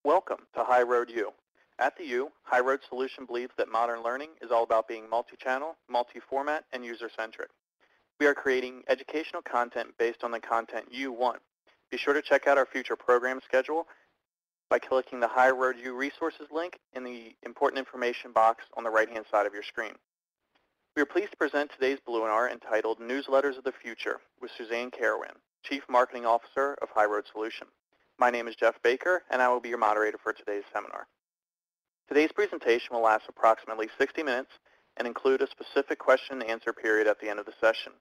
Welcome to HighRoad U. At the U, HighRoad Solution believes that modern learning is all about being multi-channel, multi-format, and user-centric. We are creating educational content based on the content you want. Be sure to check out our future program schedule by clicking the HighRoad U resources link in the important information box on the right-hand side of your screen. We are pleased to present today's webinar entitled Newsletters of the Future with Suzanne Carawan, Chief Marketing Officer of HighRoad Solution. My name is Jeff Baker, and I will be your moderator for today's seminar. Today's presentation will last approximately 60 minutes and include a specific question and answer period at the end of the session.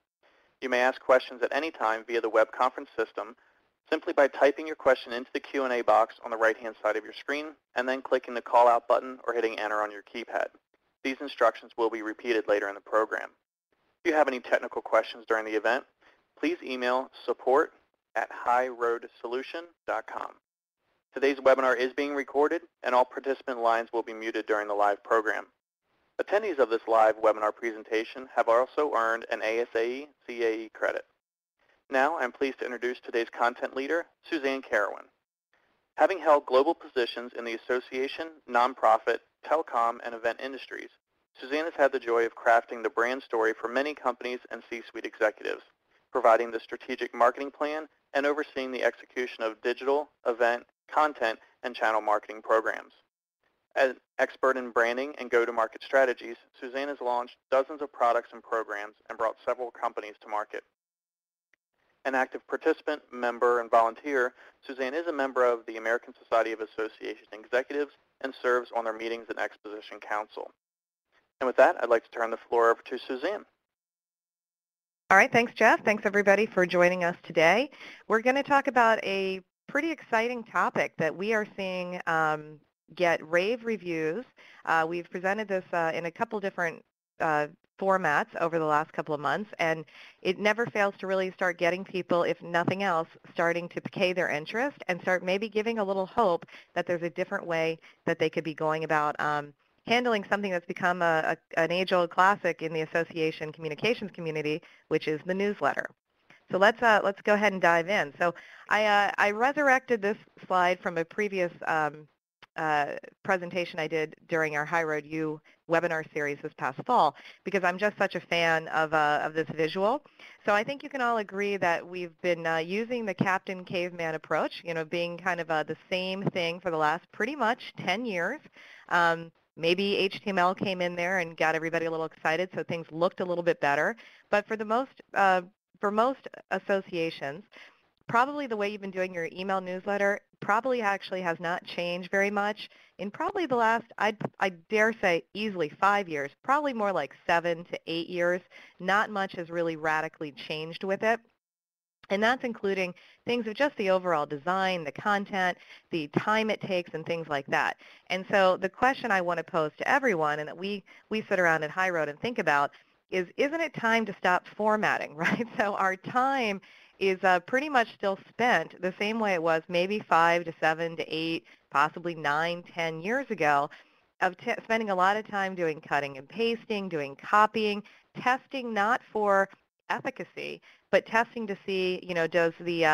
You may ask questions at any time via the web conference system simply by typing your question into the Q&A box on the right-hand side of your screen and then clicking the call out button or hitting enter on your keypad. These instructions will be repeated later in the program. If you have any technical questions during the event, please email support@highroadsolution.com. Today's webinar is being recorded, and all participant lines will be muted during the live program. Attendees of this live webinar presentation have also earned an ASAE CAE credit. Now, I'm pleased to introduce today's content leader, Suzanne Carawan. Having held global positions in the association, nonprofit, telecom, and event industries, Suzanne has had the joy of crafting the brand story for many companies and C-suite executives, providing the strategic marketing plan and overseeing the execution of digital, event, content, and channel marketing programs. As an expert in branding and go-to-market strategies, Suzanne has launched dozens of products and programs and brought several companies to market. An active participant, member, and volunteer, Suzanne is a member of the American Society of Association Executives and serves on their meetings and exposition council. And with that, I'd like to turn the floor over to Suzanne. All right, thanks, Jeff. Thanks, everybody, for joining us today. We're going to talk about a pretty exciting topic that we are seeing get rave reviews. We've presented this in a couple different formats over the last couple of months, and it never fails to really start getting people, if nothing else, starting to pique their interest and start maybe giving a little hope that there's a different way that they could be going about handling something that's become an age-old classic in the association communications community, which is the newsletter. So let's go ahead and dive in. So I resurrected this slide from a previous presentation I did during our HighRoad U webinar series this past fall because I'm just such a fan of this visual. So I think you can all agree that we've been using the Captain Caveman approach, being kind of the same thing for the last pretty much 10 years. Maybe HTML came in there and got everybody a little excited, so things looked a little bit better. But for most associations, probably the way you've been doing your email newsletter probably actually has not changed very much in probably the last, I dare say, easily 5 years, probably more like 7 to 8 years. Not much has really radically changed with it. And that's including things of just the overall design, the content, the time it takes, and things like that. And so the question I want to pose to everyone and that we sit around at HighRoad and think about is, isn't it time to stop formatting, right? So our time is pretty much still spent the same way it was maybe 5 to 7 to 8, possibly 9, 10 years ago, of spending a lot of time doing cutting and pasting, doing copying, testing not for efficacy, but testing to see, does the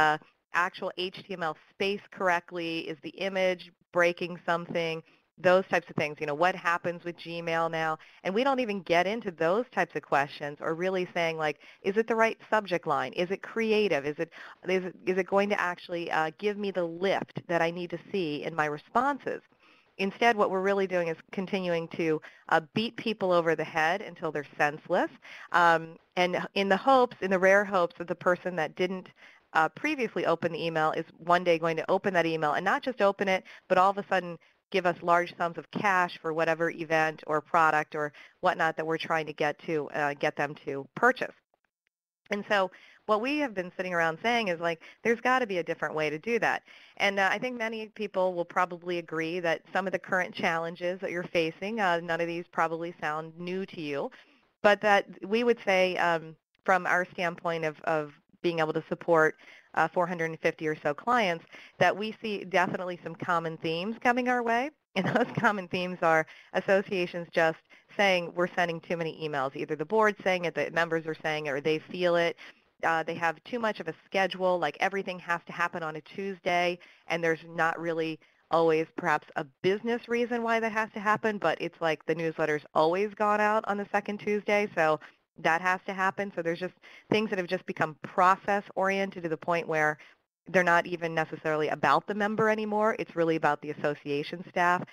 actual HTML space correctly? Is the image breaking something? Those types of things. What happens with Gmail now? And we don't even get into those types of questions or really saying, like, is it the right subject line? Is it creative? Is it going to actually give me the lift that I need to see in my responses? Instead, what we're really doing is continuing to beat people over the head until they're senseless, and in the rare hopes that the person that didn't previously open the email is one day going to open that email, and not just open it, but all of a sudden give us large sums of cash for whatever event or product or whatnot that we're trying to get them to purchase. And so what we have been sitting around saying is, like, there's got to be a different way to do that. And I think many people will probably agree that some of the current challenges that you're facing, none of these probably sound new to you, but that we would say from our standpoint of being able to support 450 or so clients, that we see definitely some common themes coming our way. And those common themes are associations just saying we're sending too many emails. Either the board's saying it, the members are saying it, or they feel it. They have too much of a schedule, like everything has to happen on a Tuesday, and there's not really always perhaps a business reason why that has to happen, but it's like the newsletter's always gone out on the second Tuesday, so that has to happen. So there's just things that have just become process-oriented to the point where they're not even necessarily about the member anymore. It's really about the association staff.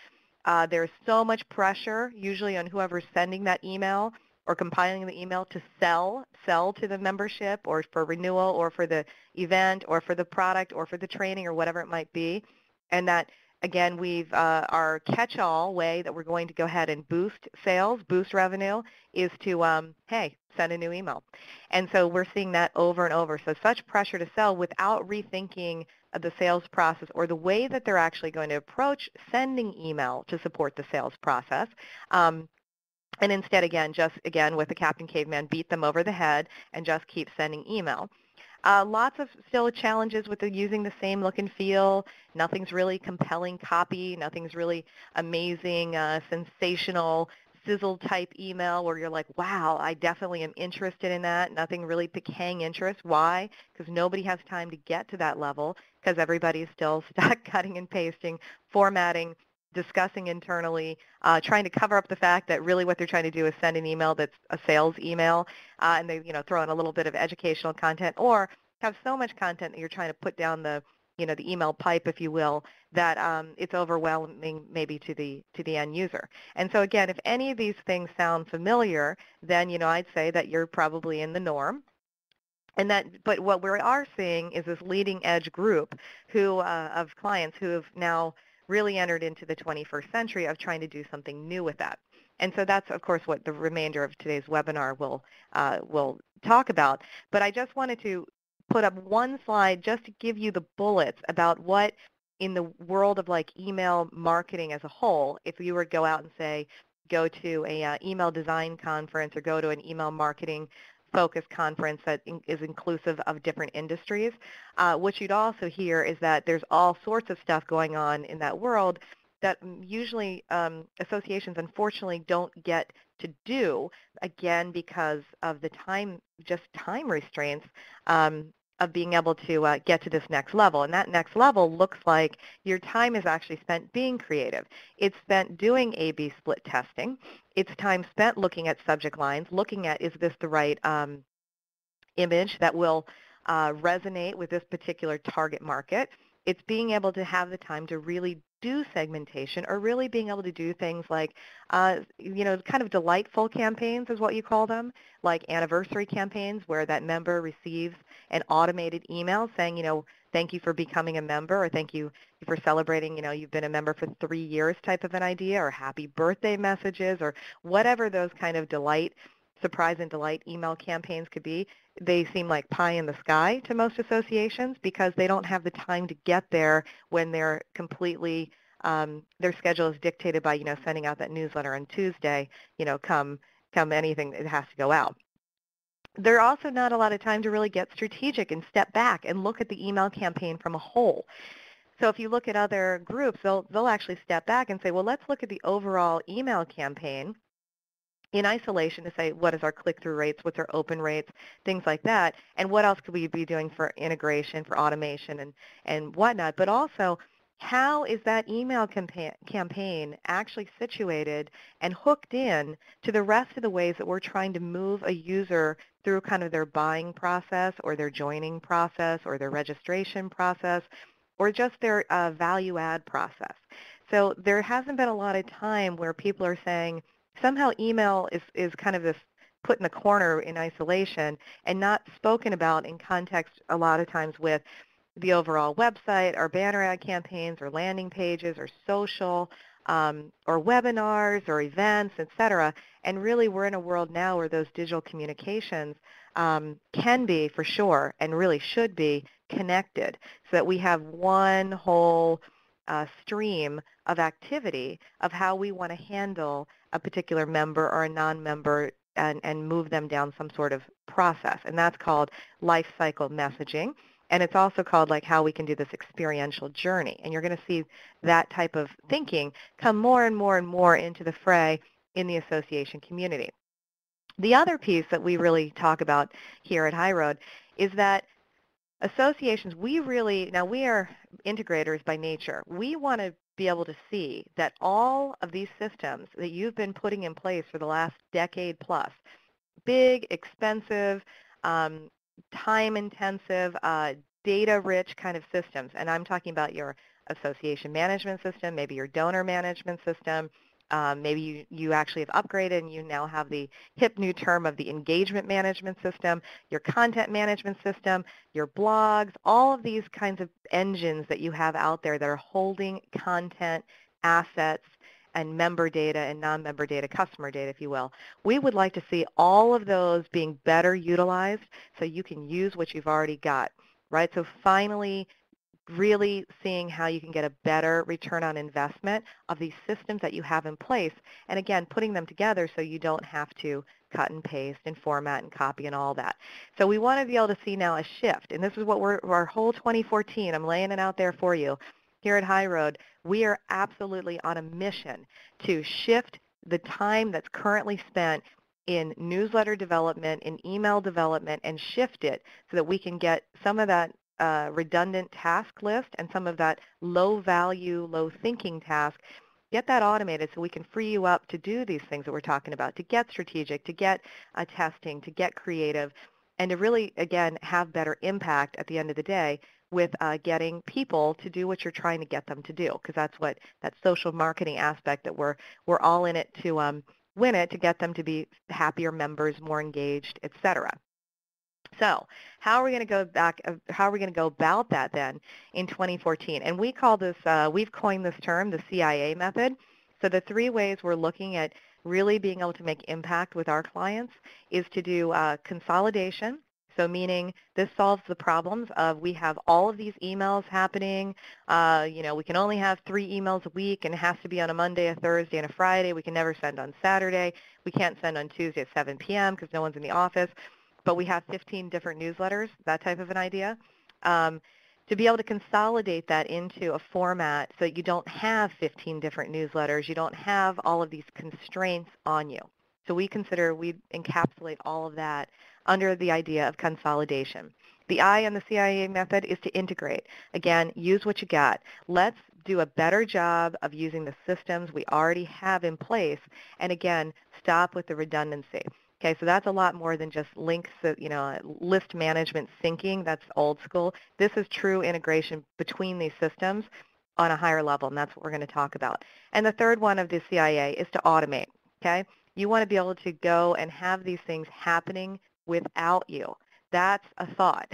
There's so much pressure, usually on whoever's sending that email or compiling the email to sell to the membership or for renewal or for the event or for the product or for the training or whatever it might be. And that, again, our catch-all way that we're going to go ahead and boost sales, boost revenue, is to, hey, send a new email. And so we're seeing that over and over. So such pressure to sell without rethinking the sales process or the way that they're actually going to approach sending email to support the sales process. And instead, again, with the Captain Caveman, beat them over the head and just keep sending email. Lots of still challenges with using the same look and feel. Nothing's really compelling copy. Nothing's really amazing, sensational, sizzle-type email where you're like, wow, I definitely am interested in that. Nothing really piquing interest. Why? Because nobody has time to get to that level because everybody's still stuck cutting and pasting, formatting, discussing internally, trying to cover up the fact that really what they're trying to do is send an email that's a sales email, and they throw in a little bit of educational content, or have so much content that you're trying to put down the the email pipe, if you will, that it's overwhelming maybe to the end user. And so again, if any of these things sound familiar, then I'd say that you're probably in the norm. But what we are seeing is this leading edge group of clients who have now really entered into the 21st century of trying to do something new with that. And so that's, of course, what the remainder of today's webinar will talk about. But I just wanted to put up one slide just to give you the bullets about what, in the world of like email marketing as a whole, if you were to go out and say, go to a email design conference or go to an email marketing focused conference that is inclusive of different industries, what you'd also hear is that there's all sorts of stuff going on in that world that usually associations unfortunately don't get to do, again, because of the time restraints of being able to get to this next level. And that next level looks like your time is actually spent being creative. It's spent doing A/B split testing. It's time spent looking at subject lines, looking at, is this the right image that will resonate with this particular target market. It's being able to have the time to really do segmentation, or really being able to do things like, kind of delightful campaigns is what you call them, like anniversary campaigns where that member receives an automated email saying, thank you for becoming a member, or thank you for celebrating, you've been a member for 3 years type of an idea, or happy birthday messages, or whatever those kind of surprise and delight email campaigns could be. They seem like pie in the sky to most associations because they don't have the time to get there when they're completely, their schedule is dictated by, sending out that newsletter on Tuesday, come anything that has to go out. There's also not a lot of time to really get strategic and step back and look at the email campaign from a whole. So if you look at other groups, they'll actually step back and say, well, let's look at the overall email campaign in isolation to say, what is our click-through rates, what's our open rates, things like that, and what else could we be doing for integration, for automation, and whatnot. But also, how is that email campaign actually situated and hooked in to the rest of the ways that we're trying to move a user through kind of their buying process or their joining process or their registration process or just their value add process. So there hasn't been a lot of time where people are saying, somehow email is kind of this put in the corner in isolation and not spoken about in context a lot of times with the overall website or banner ad campaigns or landing pages or social or webinars or events, etc. And really we're in a world now where those digital communications can be, for sure, and really should be connected so that we have one whole stream of activity of how we want to handle a particular member or a non-member and move them down some sort of process. And that's called life cycle messaging. And it's also called like how we can do this experiential journey. And you're going to see that type of thinking come more and more and more into the fray in the association community. The other piece that we really talk about here at HighRoad is that associations, we are integrators by nature. We want to be able to see that all of these systems that you've been putting in place for the last decade plus, big, expensive, um, time-intensive, data-rich kind of systems. And I'm talking about your association management system, maybe your donor management system. Maybe you actually have upgraded and you now have the hip new term of the engagement management system, your content management system, your blogs, all of these kinds of engines that you have out there that are holding content, assets, and member data and non-member data, customer data, if you will. We would like to see all of those being better utilized so you can use what you've already got, right? So finally, really seeing how you can get a better return on investment of these systems that you have in place, and again, putting them together so you don't have to cut and paste and format and copy and all that. So we want to be able to see now a shift, and this is what our whole 2014, I'm laying it out there for you. Here at HighRoad, we are absolutely on a mission to shift the time that's currently spent in newsletter development, in email development, and shift it so that we can get some of that redundant task list and some of that low value, low thinking task, get that automated so we can free you up to do these things that we're talking about, to get strategic, to get testing, to get creative, and to really, again, have better impact at the end of the day with getting people to do what you're trying to get them to do, because that's what that social marketing aspect that we're all in it to win it, to get them to be happier members, more engaged, etc. So how are we going to go back? How are we going to go about that then in 2014? And we call this, we've coined this term, the CIA method. So the three ways we're looking at really being able to make impact with our clients is to do consolidation. So meaning this solves the problems of we have all of these emails happening. We can only have 3 emails a week, and it has to be on a Monday, a Thursday, and a Friday. We can never send on Saturday. We can't send on Tuesday at 7 p.m. because no one's in the office. But we have 15 different newsletters, that type of an idea. To be able to consolidate that into a format so that you don't have 15 different newsletters, you don't have all of these constraints on you. So we encapsulate all of that under the idea of consolidation. The I in the CIA method is to integrate. Again, use what you got. Let's do a better job of using the systems we already have in place, and again, stop with the redundancy. Okay, so that's a lot more than just links, list management syncing. That's old school. This is true integration between these systems on a higher level, and that's what we're going to talk about. And the third one of the CIA is to automate. Okay, you want to be able to go and have these things happening without you. That's a thought,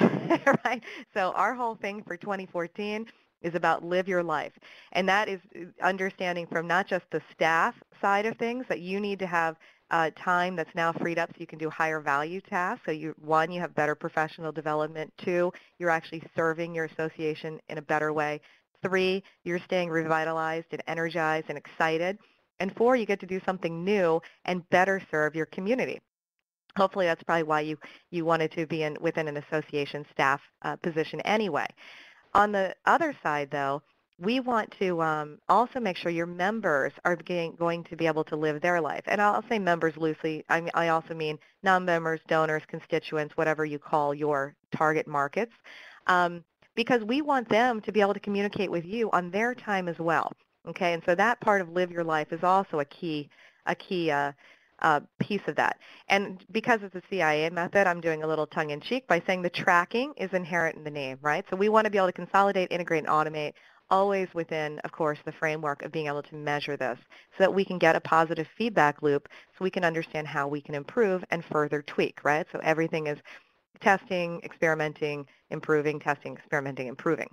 right? So our whole thing for 2014 is about live your life. And that is understanding from not just the staff side of things that you need to have time that's now freed up so you can do higher value tasks. So you have better professional development. 2, you're actually serving your association in a better way. 3, you're staying revitalized and energized and excited. And 4, you get to do something new and better serve your community. Hopefully that's probably why you wanted to be within an association staff position anyway. On the other side, though, we want to also make sure your members are going to be able to live their life. And I'll say members loosely. I also mean non-members, donors, constituents, whatever you call your target markets, because we want them to be able to communicate with you on their time as well. Okay, and so that part of live your life is also a key piece of that. And because it's a CIA method, I'm doing a little tongue-in-cheek by saying the tracking is inherent in the name, right? So we want to be able to consolidate, integrate, and automate, always within, of course, the framework of being able to measure this so that we can get a positive feedback loop so we can understand how we can improve and further tweak, right? So everything is testing, experimenting, improving, testing, experimenting, improving.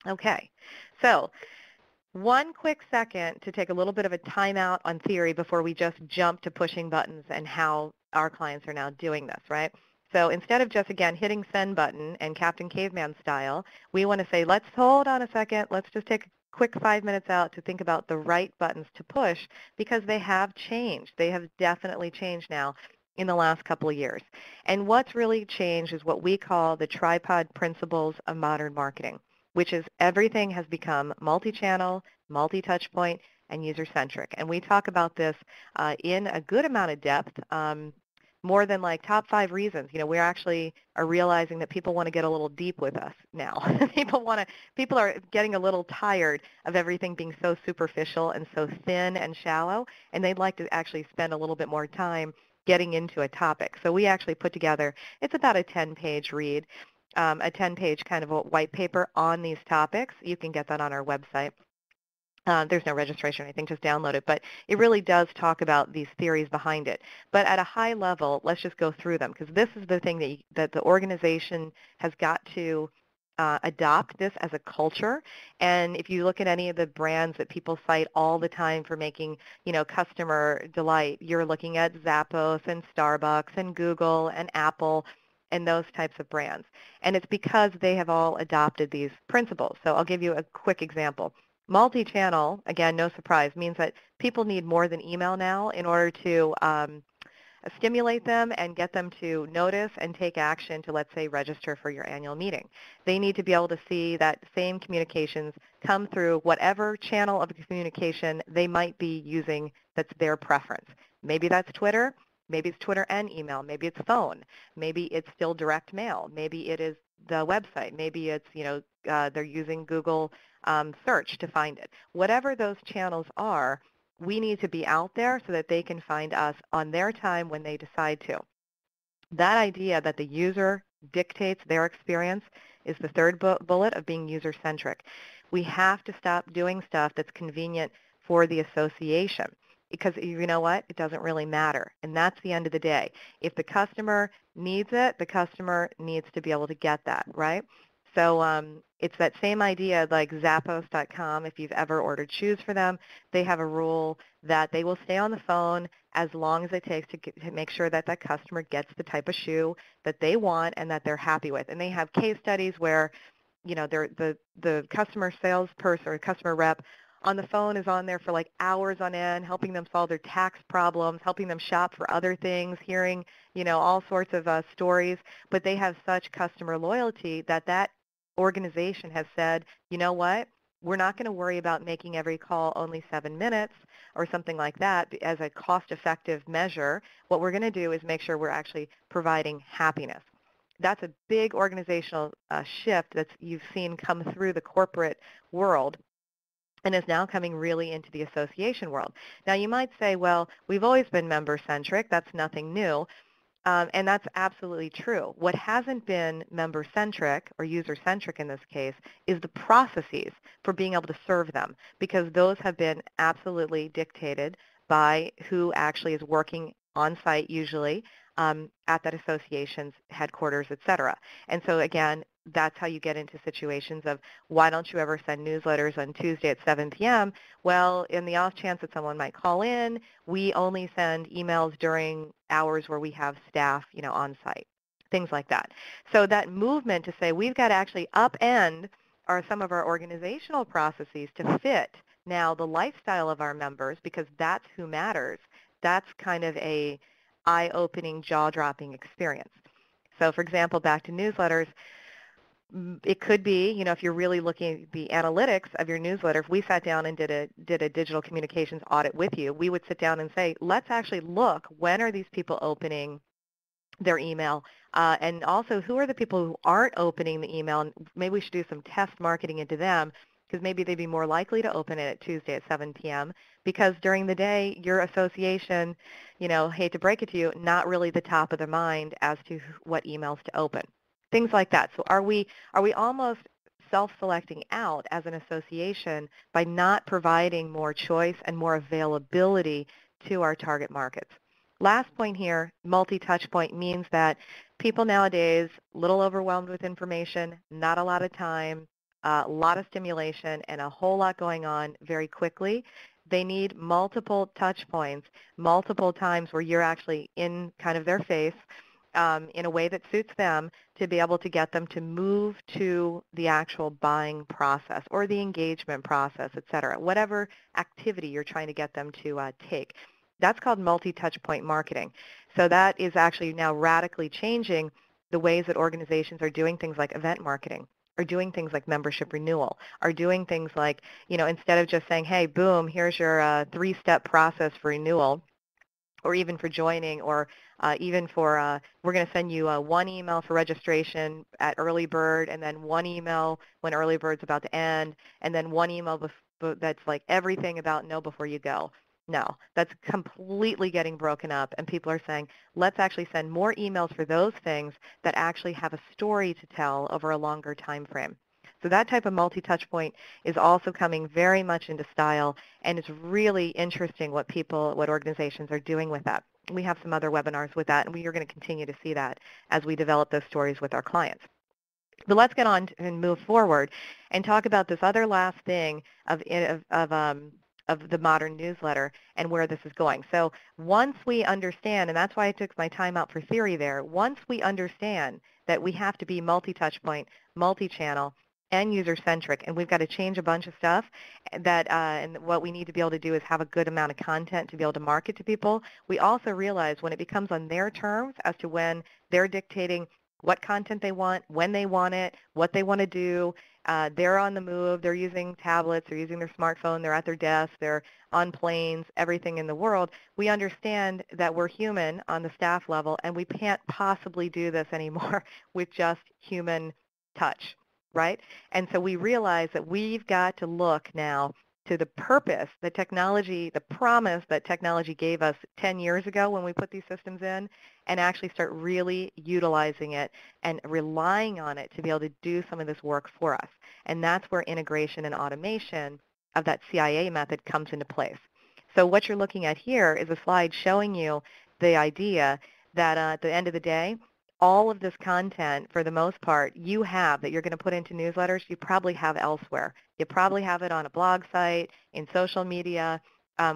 Okay, so one quick second to take a little bit of a timeout on theory before we just jump to pushing buttons and how our clients are now doing this, right? So instead of just, again, hitting send button and Captain Caveman style, we want to say, let's hold on a second. Let's just take a quick 5 minutes out to think about the right buttons to push because they have changed. They have definitely changed now in the last couple of years. And what's really changed is what we call the tripod principles of modern marketing, which is everything has become multi-channel, multi-touch point, and user-centric. And we talk about this in a good amount of depth, more than like top 5 reasons. We actually are realizing that people want to get a little deep with us now. People are getting a little tired of everything being so superficial and so thin and shallow, and they'd like to actually spend a little bit more time getting into a topic. So we actually put together, it's about a 10-page read, a 10-page kind of a white paper on these topics. You can get that on our website. There's no registration or anything, just download it. But it really does talk about these theories behind it. But at a high level, let's just go through them, because this is the thing that the organization has got to adopt this as a culture. And if you look at any of the brands that people cite all the time for making, customer delight, you're looking at Zappos and Starbucks and Google and Apple and those types of brands. And it's because they have all adopted these principles. So I'll give you a quick example. Multi-channel, again, no surprise, means that people need more than email now in order to stimulate them and get them to notice and take action to, let's say, register for your annual meeting. They need to be able to see that same communications come through whatever channel of communication they might be using that's their preference. Maybe that's Twitter. Maybe it's Twitter and email. Maybe it's phone. Maybe it's still direct mail. Maybe it is the website. Maybe it's, they're using Google search to find it. Whatever those channels are, we need to be out there so that they can find us on their time when they decide to. That idea that the user dictates their experience is the third bullet of being user-centric. We have to stop doing stuff that's convenient for the association, because you know what? It doesn't really matter. And that's the end of the day. If the customer needs it, the customer needs to be able to get that, right? So it's that same idea like Zappos.com. If you've ever ordered shoes for them, they have a rule that they will stay on the phone as long as it takes to make sure that that customer gets the type of shoe that they want and that they're happy with. And they have case studies where, the customer salesperson or customer rep on the phone is on there for like hours on end, helping them solve their tax problems, helping them shop for other things, hearing, all sorts of stories. But they have such customer loyalty that organization has said, you know what, we're not going to worry about making every call only 7 minutes or something like that as a cost-effective measure. What we're going to do is make sure we're actually providing happiness. That's a big organizational shift that you've seen come through the corporate world and is now coming really into the association world. Now you might say, well, we've always been member-centric. That's nothing new. And that's absolutely true. What hasn't been member-centric or user-centric in this case is the processes for being able to serve them, because those have been absolutely dictated by who actually is working on site usually at that association's headquarters, et cetera. And so again, that's how you get into situations of, why don't you ever send newsletters on Tuesday at 7 p.m.? Well, in the off chance that someone might call in, we only send emails during hours where we have staff, on site, things like that. So that movement to say we've got to actually upend some of our organizational processes to fit now the lifestyle of our members, because that's who matters. That's kind of a eye-opening, jaw-dropping experience. So for example, back to newsletters, it could be, if you're really looking at the analytics of your newsletter, if we sat down and did a digital communications audit with you, we would sit down and say, let's actually look, when are these people opening their email? And also, who are the people who aren't opening the email? And maybe we should do some test marketing into them, because maybe they'd be more likely to open it at Tuesday at 7 p.m. because during the day, your association, hate to break it to you, not really the top of the mind as to what emails to open. Things like that. So are we almost self-selecting out as an association by not providing more choice and more availability to our target markets? Last point here, multi-touch point, means that people nowadays, a little overwhelmed with information, not a lot of time, a lot of stimulation, and a whole lot going on very quickly. They need multiple touch points, multiple times where you're actually in kind of their face, in a way that suits them, to be able to get them to move to the actual buying process or the engagement process, et cetera, whatever activity you're trying to get them to take. That's called multi-touch point marketing. So that is actually now radically changing the ways that organizations are doing things like event marketing, are doing things like membership renewal, are doing things like, instead of just saying, hey, boom, here's your 3-step process for renewal, or even for joining, or even for we're going to send you one email for registration at early bird, and then one email when early bird's about to end, and then one email that's like everything about know before you go. No, that's completely getting broken up, and people are saying, let's actually send more emails for those things that actually have a story to tell over a longer time frame. So that type of multi-touch point is also coming very much into style, and it's really interesting what organizations are doing with that. We have some other webinars with that, and we are going to continue to see that as we develop those stories with our clients. But let's get on and move forward and talk about this other last thing of the modern newsletter and where this is going. So once we understand, and that's why I took my time out for theory there, once we understand that we have to be multi-touch point, multi-channel, and user-centric, and we've got to change a bunch of stuff, that and what we need to be able to do is have a good amount of content to be able to market to people. We also realize when it becomes on their terms as to when they're dictating what content they want, when they want it, what they want to do, they're on the move, they're using tablets, they're using their smartphone, they're at their desk, they're on planes, everything in the world. We understand that we're human on the staff level, and we can't possibly do this anymore with just human touch, right? And so we realize that we've got to look now to the purpose, the technology, the promise that technology gave us 10 years ago when we put these systems in, and actually start really utilizing it and relying on it to be able to do some of this work for us. And that's where integration and automation of that CIA method comes into place. So what you're looking at here is a slide showing you the idea that at the end of the day, all of this content, for the most part, you have that you're going to put into newsletters, you probably have elsewhere. You probably have it on a blog site, in social media,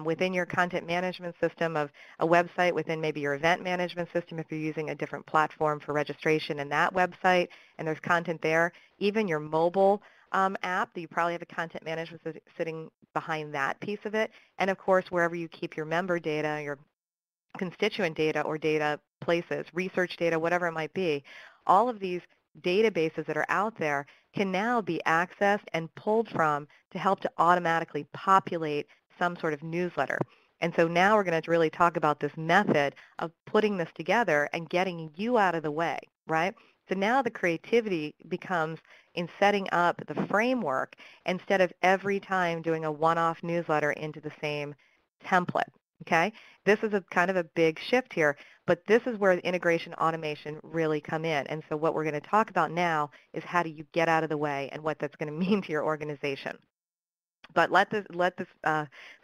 within your content management system of a website, within maybe your event management system if you're using a different platform for registration in that website, and there's content there. Even your mobile app, you probably have a content management sitting behind that piece of it. And of course, wherever you keep your member data, your constituent data or data places, research data, whatever it might be, all of these databases that are out there can now be accessed and pulled from to help to automatically populate some sort of newsletter. And so now we're going to really talk about this method of putting this together and getting you out of the way, right? So now the creativity becomes in setting up the framework instead of every time doing a one-off newsletter into the same template. Okay, this is a kind of a big shift here, but this is where the integration automation really come in. And so what we're going to talk about now is how do you get out of the way and what that's going to mean to your organization. But let this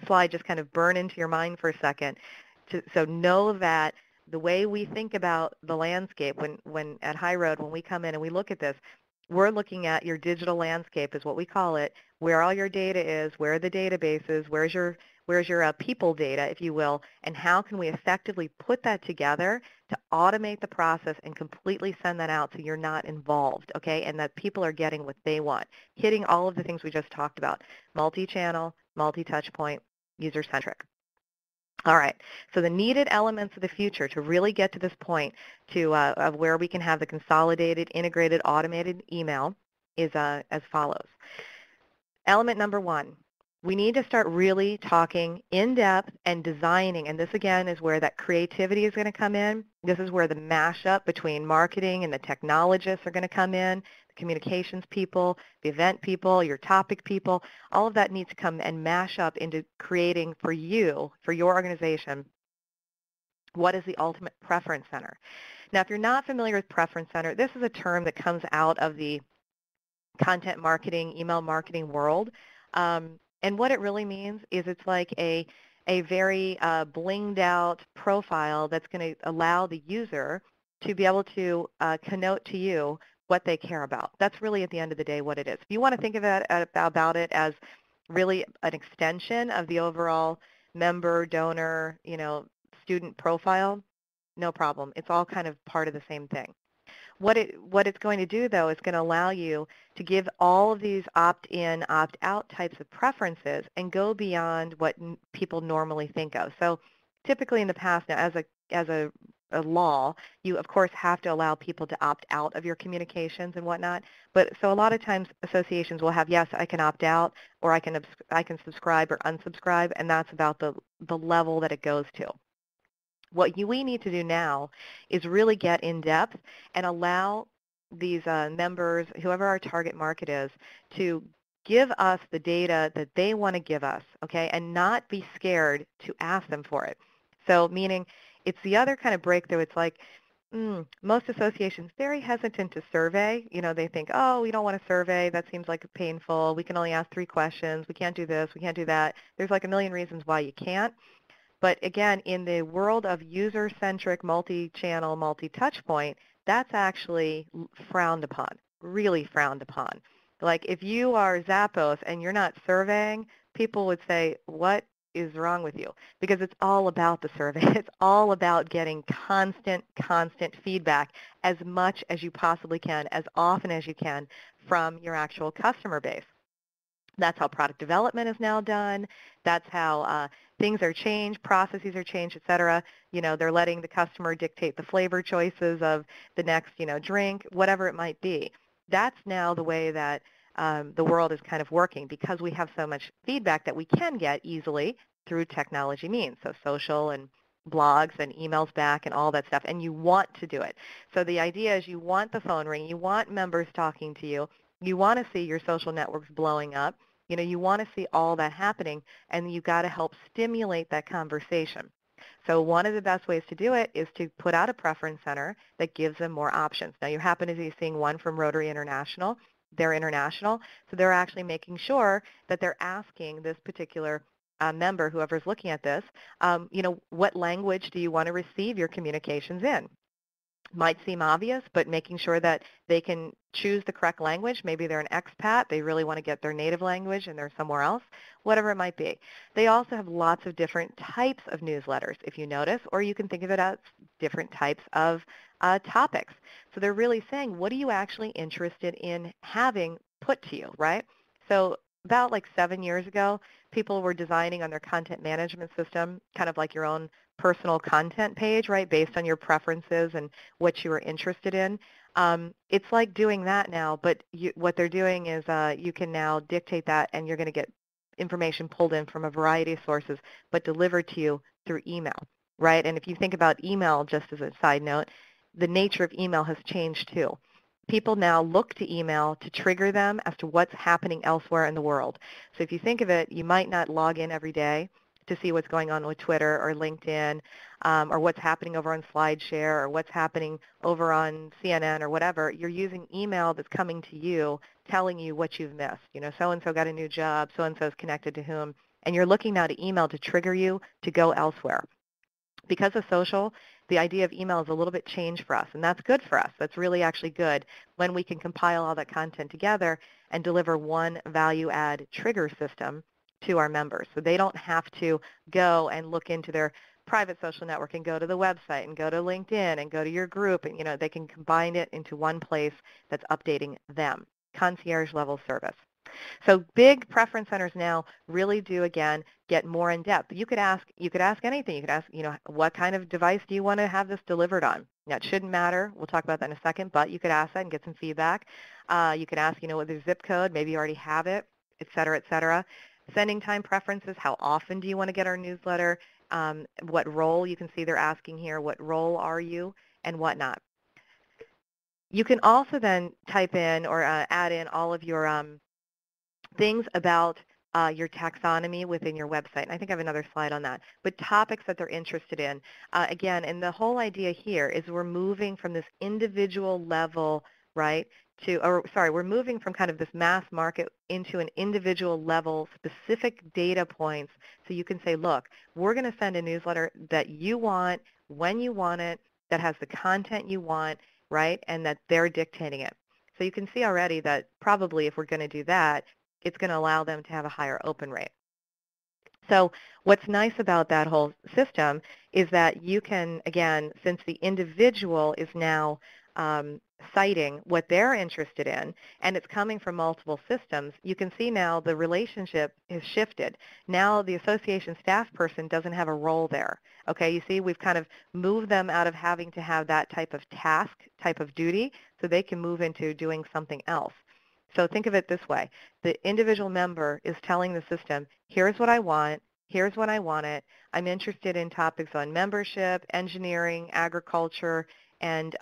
slide just kind of burn into your mind for a second. So know that the way we think about the landscape when at HighRoad, when we come in and we look at this, we're looking at your digital landscape is what we call it, where all your data is, where are the databases, where's your people data, if you will, and how can we effectively put that together to automate the process and completely send that out so you're not involved, okay, and that people are getting what they want, hitting all of the things we just talked about, multi-channel, multi-touch point, user-centric. All right, so the needed elements of the future to really get to this point of where we can have the consolidated, integrated, automated email is as follows. Element number one, we need to start really talking in depth and designing, and this again is where that creativity is going to come in. This is where the mashup between marketing and the technologists are going to come in, the communications people, the event people, your topic people. All of that needs to come and mash up into creating for you, for your organization, what is the ultimate preference center. Now, if you're not familiar with preference center, this is a term that comes out of the content marketing, email marketing world. And what it really means is it's like a very blinged out profile that's going to allow the user to be able to connote to you what they care about. That's really at the end of the day what it is. If you want to think of it, about it as really an extension of the overall member, donor, student profile, no problem. It's all kind of part of the same thing. What it's going to do, though, is going to allow you to give all of these opt-in, opt-out types of preferences and go beyond what people normally think of. So typically in the past, now as a law, you of course have to allow people to opt out of your communications and whatnot. But so a lot of times associations will have, yes, I can opt out, or I can subscribe or unsubscribe, and that's about the level that it goes to. What we need to do now is really get in depth and allow these members, whoever our target market is, to give us the data that they want to give us, okay, and not be scared to ask them for it. So meaning it's the other kind of breakthrough. It's like most associations very hesitant to survey. You know, they think, oh, we don't want to survey. That seems like painful. We can only ask 3 questions. We can't do this. We can't do that. There's like a million reasons why you can't. But again, in the world of user-centric, multi-channel, multi-touch point, that's actually frowned upon, really frowned upon. Like if you are Zappos and you're not surveying, people would say, what is wrong with you? Because it's all about the survey. It's all about getting constant feedback as much as you possibly can, as often as you can from your actual customer base. That's how product development is now done. That's how things are changed, processes are changed, et cetera. You know, they're letting the customer dictate the flavor choices of the next, drink, whatever it might be. That's now the way that the world is kind of working because we have so much feedback that we can get easily through technology means, so social and blogs and emails back and all that stuff, and you want to do it. So the idea is you want the phone ring, you want members talking to you, you want to see your social networks blowing up, you want to see all that happening, and you got to help stimulate that conversation. So one of the best ways to do it is to put out a preference center that gives them more options. Now you happen to be seeing one from Rotary International. They're international, so they're actually making sure that they're asking this particular member, whoever's looking at this, what language do you want to receive your communications in? Might seem obvious, but making sure that they can choose the correct language. Maybe they're an expat. They really want to get their native language and they're somewhere else, whatever it might be. They also have lots of different types of newsletters, if you notice, or you can think of it as different types of topics. So they're really saying, what are you actually interested in having put to you, right? So about like 7 years ago, people were designing on their content management system, kind of like your own personal content page, right, based on your preferences and what you were interested in. It's like doing that now, but what they're doing is you can now dictate that, and you're going to get information pulled in from a variety of sources, but delivered to you through email, right? And if you think about email, just as a side note, the nature of email has changed too. People now look to email to trigger them as to what's happening elsewhere in the world. So if you think of it, you might not log in every day to see what's going on with Twitter or LinkedIn, or what's happening over on SlideShare, or what's happening over on CNN or whatever. You're using email that's coming to you telling you what you've missed. So-and-so got a new job, so-and-so is connected to whom, and you're looking now to email to trigger you to go elsewhere. Because of social, the idea of email is a little bit changed for us, and that's good for us. That's really actually good when we can compile all that content together and deliver one value-add trigger system to our members. So they don't have to go and look into their private social network and go to the website and go to LinkedIn and go to your group, and they can combine it into one place that's updating them. Concierge level service. So big preference centers now really do, again, get more in depth. You could ask anything. You could ask, what kind of device do you want to have this delivered on? Now, it shouldn't matter. We'll talk about that in a second, but you could ask that and get some feedback. You could ask, what the zip code, maybe you already have it, et cetera, et cetera. Sending time preferences, how often do you want to get our newsletter? What role, you can see they're asking here, what role are you, and whatnot. You can also then type in or add in all of your things about your taxonomy within your website. And I think I have another slide on that. But topics that they're interested in. Again, and the whole idea here is we're moving from this individual level, right, we're moving from kind of this mass market into an individual level, specific data points. So you can say, look, we're going to send a newsletter that you want, when you want it, that has the content you want, right, and that they're dictating it. So you can see already that probably if we're going to do that, it's going to allow them to have a higher open rate. So what's nice about that whole system is that you can, again, since the individual is now citing what they're interested in, and it's coming from multiple systems, you can see now the relationship has shifted. Now the association staff person doesn't have a role there. Okay, you see, we've kind of moved them out of having to have that type of task, type of duty, so they can move into doing something else. So think of it this way. The individual member is telling the system, here's what I want, Here's when I want it. I'm interested in topics on membership, engineering, agriculture, and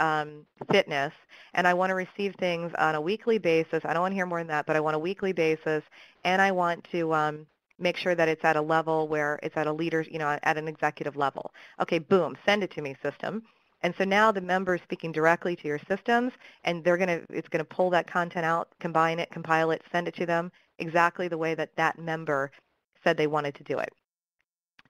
fitness, and I want to receive things on a weekly basis. I don't want to hear more than that, but I want a weekly basis, and I want to make sure that it's at a level where it's at a leader, at an executive level. Okay, boom, send it to me, system. And so now the member is speaking directly to your systems, and it's going to pull that content out, combine it, compile it, send it to them exactly the way that that member said they wanted to do it.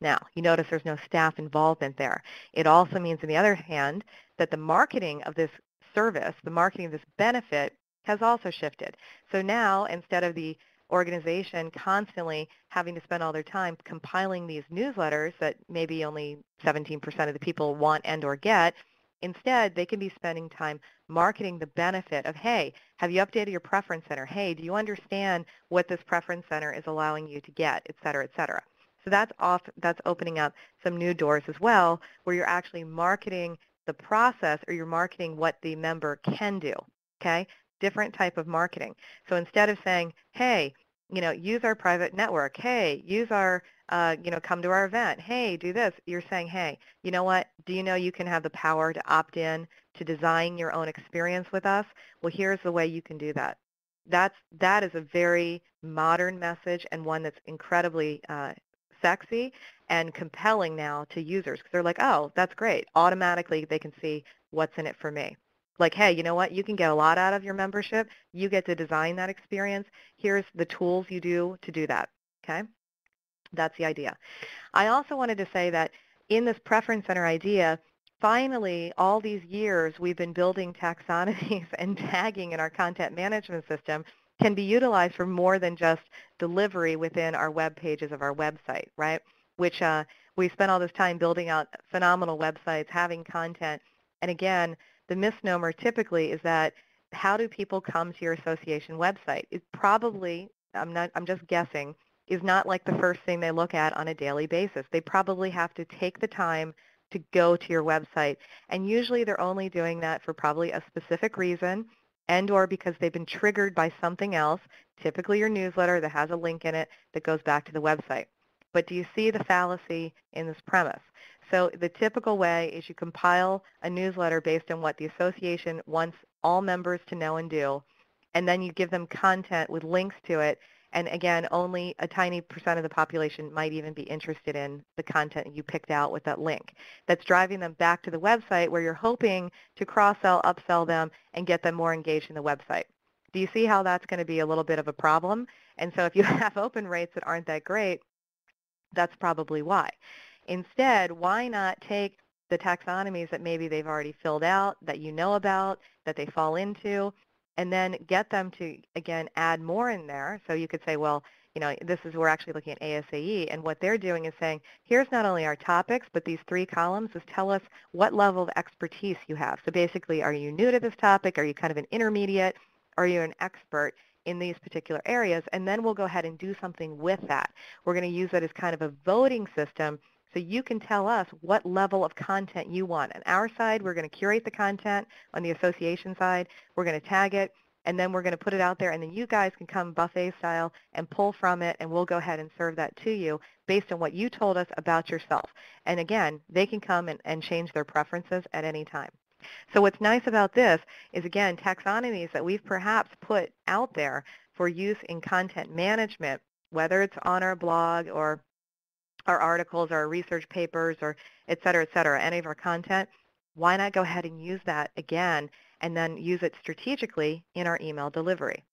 Now, you notice there's no staff involvement there. It also means, on the other hand, that the marketing of this service, the marketing of this benefit, has also shifted. So now, instead of the organization constantly having to spend all their time compiling these newsletters that maybe only 17% of the people want and or get, instead they can be spending time marketing the benefit of, hey, have you updated your preference center? Hey, do you understand what this preference center is allowing you to get, et cetera, et cetera. So that's opening up some new doors as well, where you're actually marketing the process, or you're marketing what the member can do, okay? Different type of marketing. So instead of saying, hey, use our private network, hey, use our, come to our event, hey, do this, you're saying, hey, you know what, do you know you can have the power to opt in to design your own experience with us? Well, here's the way you can do that. That is a very modern message, and one that's incredibly sexy and compelling now to users, because they're like, oh, that's great. Automatically, they can see what's in it for me. Like, hey, you know what? You can get a lot out of your membership. You get to design that experience. Here's the tools you do to do that, okay? That's the idea. I also wanted to say that in this preference center idea, finally, all these years we've been building taxonomies and tagging in our content management system can be utilized for more than just delivery within our web pages of our website, right? Which we spent all this time building out phenomenal websites, having content. And again, the misnomer typically is that, how do people come to your association website? It probably, I'm just guessing, is not like the first thing they look at on a daily basis. They probably have to take the time to go to your website. And usually they're only doing that for probably a specific reason, and or because they've been triggered by something else, typically your newsletter that has a link in it that goes back to the website. But do you see the fallacy in this premise? So the typical way is you compile a newsletter based on what the association wants all members to know and do, and then you give them content with links to it. And again, only a tiny percent of the population might even be interested in the content you picked out with that link. That's driving them back to the website, where you're hoping to cross-sell, upsell them, and get them more engaged in the website. Do you see how that's going to be a little bit of a problem? And so if you have open rates that aren't that great, that's probably why. Instead, why not take the taxonomies that maybe they've already filled out, that you know about, that they fall into, and then get them to, again, add more in there. So you could say, well, we're actually looking at ASAE, and what they're doing is saying, here's not only our topics, but these 3 columns just tell us what level of expertise you have. So basically, are you new to this topic? Are you kind of an intermediate? Are you an expert in these particular areas? And then we'll go ahead and do something with that. We're going to use it as kind of a voting system, so you can tell us what level of content you want. On our side, we're going to curate the content. On the association side, we're going to tag it, and then we're going to put it out there, and then you guys can come buffet style and pull from it, and we'll go ahead and serve that to you based on what you told us about yourself. And again, they can come and change their preferences at any time. So what's nice about this is, again, taxonomies that we've perhaps put out there for use in content management, whether it's on our blog or our articles, our research papers, or et cetera, any of our content, why not go ahead and use that again, and then use it strategically in our email delivery?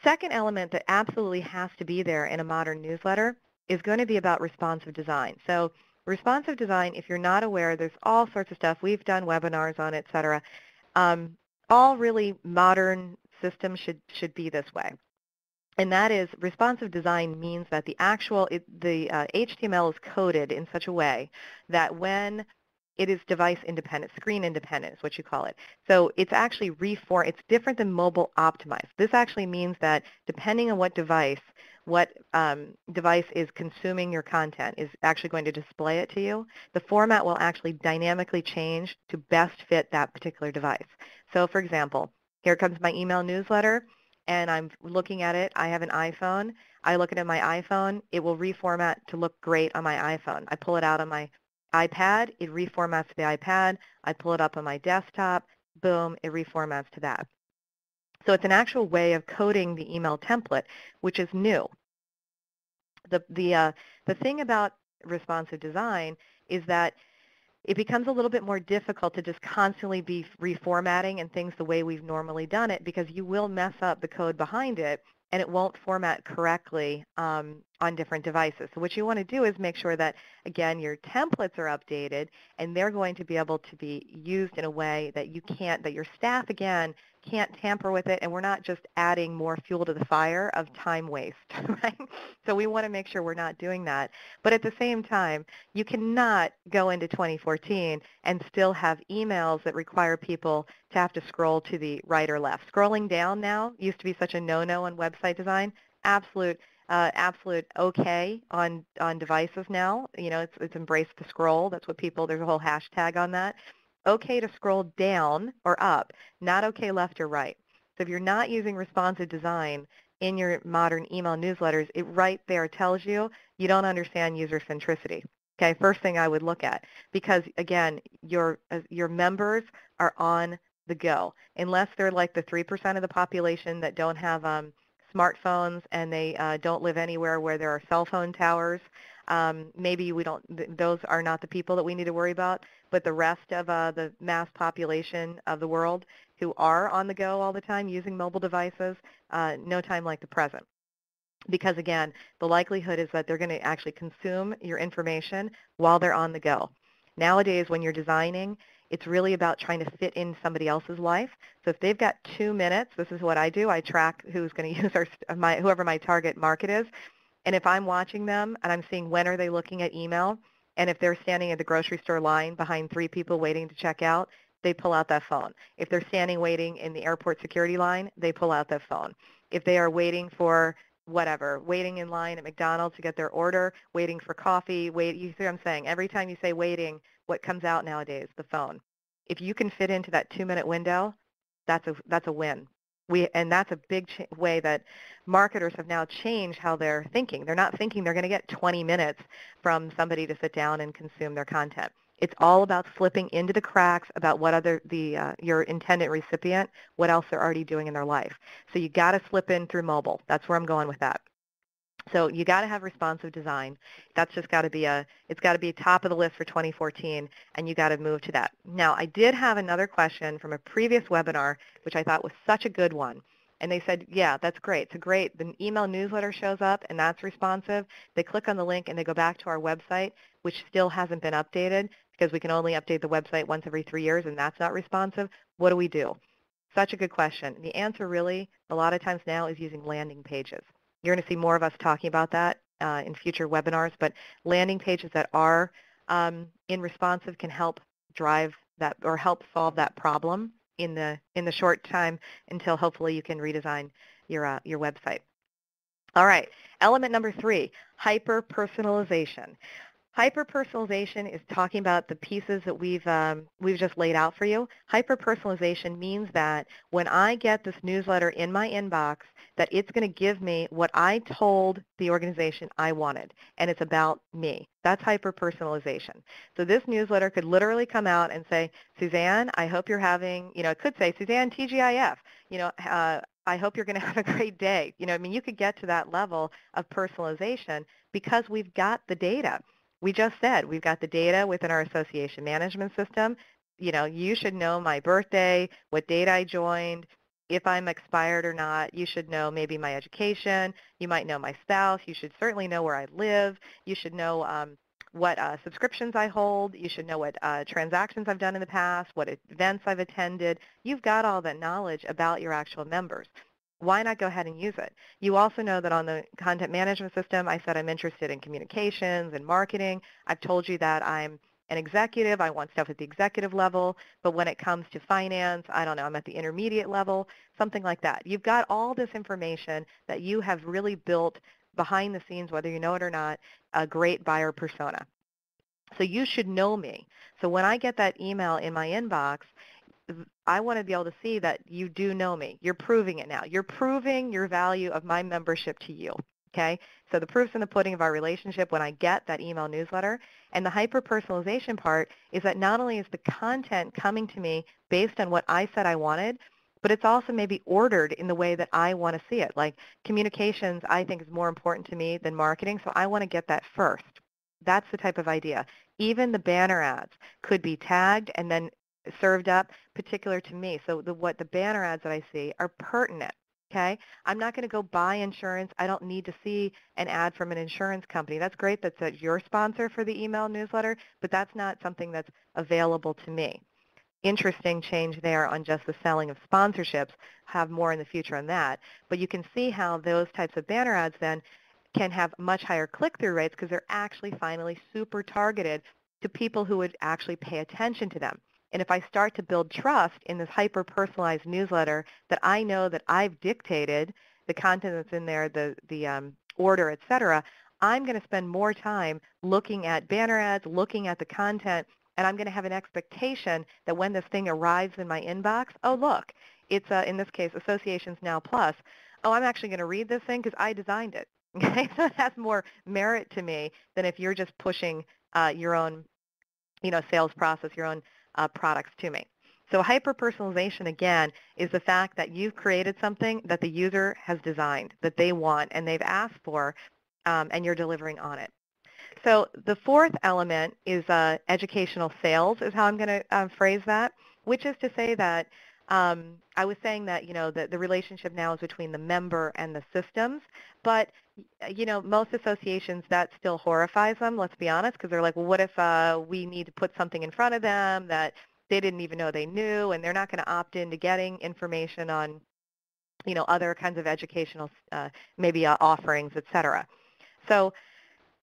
Second element that absolutely has to be there in a modern newsletter is going to be about responsive design. So responsive design, if you're not aware, there's all sorts of stuff. We've done webinars on it, et cetera. All really modern systems should be this way. And that is, responsive design means that the HTML is coded in such a way that when it is device independent, screen independent is what you call it. So it's actually it's different than mobile optimized. This actually means that depending on what device is consuming your content, is actually going to display it to you, the format will actually dynamically change to best fit that particular device. So for example, here comes my email newsletter. and I'm looking at it. I have an iPhone. I look at my iPhone. It will reformat to look great on my iPhone. I pull it out on my iPad. It reformats to the iPad. I pull it up on my desktop. Boom, it reformats to that. So it's an actual way of coding the email template, which is new. The thing about responsive design is that it becomes a little bit more difficult to just constantly be reformatting and things the way we've normally done it, because you will mess up the code behind it and it won't format correctly on different devices. So what you want to do is make sure that, again, your templates are updated and they're going to be able to be used in a way that you can't, that your staff, again, can't tamper with it, and we're not just adding more fuel to the fire of time waste, right? So we want to make sure we're not doing that. But at the same time, you cannot go into 2014 and still have emails that require people to have to scroll to the right or left. Scrolling down now used to be such a no-no on website design. Absolute okay on devices now. You know, it's embraced the scroll. That's what people, there's a whole hashtag on that. Okay to scroll down or up, not okay left or right. So if you're not using responsive design in your modern email newsletters, it right there tells you you don't understand user centricity. Okay, first thing I would look at, because again, your members are on the go, unless they're like the 3% of the population that don't have smartphones and they don't live anywhere where there are cell phone towers. Maybe we don't; those are not the people that we need to worry about. But the rest of the mass population of the world who are on the go all the time using mobile devices, no time like the present. Because again, the likelihood is that they're going to actually consume your information while they're on the go. Nowadays, when you're designing, it's really about trying to fit in somebody else's life. So if they've got 2 minutes, this is what I do. I track who's going to use whoever my target market is. And if I'm watching them and I'm seeing when are they looking at email, and if they're standing at the grocery store line behind 3 people waiting to check out, they pull out that phone. If they're standing waiting in the airport security line, they pull out that phone. If they are waiting for whatever, waiting in line at McDonald's to get their order, waiting for coffee, you see what I'm saying? Every time you say waiting, what comes out nowadays? The phone. If you can fit into that 2-minute window, that's a win. And that's a big way that marketers have now changed how they're thinking. They're not thinking they're going to get 20 minutes from somebody to sit down and consume their content. It's all about slipping into the cracks about what other your intended recipient, what else they're already doing in their life. So you got to slip in through mobile. That's where I'm going with that. So you got to have responsive design. That's just got to be it's got to be top of the list for 2014, and you got to move to that. Now, I did have another question from a previous webinar, which I thought was such a good one. And they said, yeah, that's great. So great. The email newsletter shows up, and that's responsive. They click on the link, and they go back to our website, which still hasn't been updated because we can only update the website once every 3 years, and that's not responsive. What do we do? Such a good question. The answer really, a lot of times now, is using landing pages. You're going to see more of us talking about that in future webinars, but landing pages that are in responsive can help drive that or help solve that problem in the short time until hopefully you can redesign your website. All right, element number 3, hyper-personalization. Hyper-personalization is talking about the pieces that we've just laid out for you. Hyper-personalization means that when I get this newsletter in my inbox, that it's going to give me what I told the organization I wanted, and it's about me. That's hyper-personalization. So this newsletter could literally come out and say, Suzanne, I hope you're having, it could say, Suzanne, TGIF, I hope you're going to have a great day. I mean, you could get to that level of personalization because we've got the data. We just said we've got the data within our association management system. You should know my birthday, what date I joined, if I'm expired or not. You should know maybe my education. You might know my spouse. You should certainly know where I live. You should know what subscriptions I hold. You should know what transactions I've done in the past, what events I've attended. You've got all that knowledge about your actual members. Why not go ahead and use it? You also know that on the content management system, I said I'm interested in communications and marketing. I've told you that I'm an executive. I want stuff at the executive level. But when it comes to finance, I don't know, I'm at the intermediate level, something like that. You've got all this information that you have really built behind the scenes, whether you know it or not, a great buyer persona. So you should know me. So when I get that email in my inbox, I want to be able to see that you do know me. You're proving it now. You're proving your value of my membership to you. Okay? So the proof's in the pudding of our relationship when I get that email newsletter. And the hyper-personalization part is that not only is the content coming to me based on what I said I wanted, but it's also maybe ordered in the way that I want to see it. Like communications, I think, is more important to me than marketing, so I want to get that first. That's the type of idea. Even the banner ads could be tagged and then served up particular to me. So what the banner ads that I see are pertinent. Okay, I'm not going to go buy insurance. I don't need to see an ad from an insurance company. That's great that's your sponsor for the email newsletter, but that's not something that's available to me. Interesting change there on just the selling of sponsorships. Have more in the future on that. But you can see how those types of banner ads then can have much higher click-through rates because they're actually finally super targeted to people who would actually pay attention to them. And if I start to build trust in this hyper-personalized newsletter that I know that I've dictated, the content that's in there, the order, et cetera, I'm going to spend more time looking at banner ads, looking at the content, and I'm going to have an expectation that when this thing arrives in my inbox, oh, look, it's, in this case, Associations Now Plus. Oh, I'm actually going to read this thing because I designed it. Okay, so it has more merit to me than if you're just pushing your own, sales process, your own products to me. So hyper-personalization, again, is the fact that you've created something that the user has designed, that they want, and they've asked for, and you're delivering on it. So the fourth element is educational sales is how I'm going to phrase that, which is to say that I was saying that, the relationship now is between the member and the systems, but, most associations, that still horrifies them, let's be honest, because they're like, well, what if we need to put something in front of them that they didn't even know they knew, and they're not going to opt into getting information on, other kinds of educational maybe offerings, et cetera. So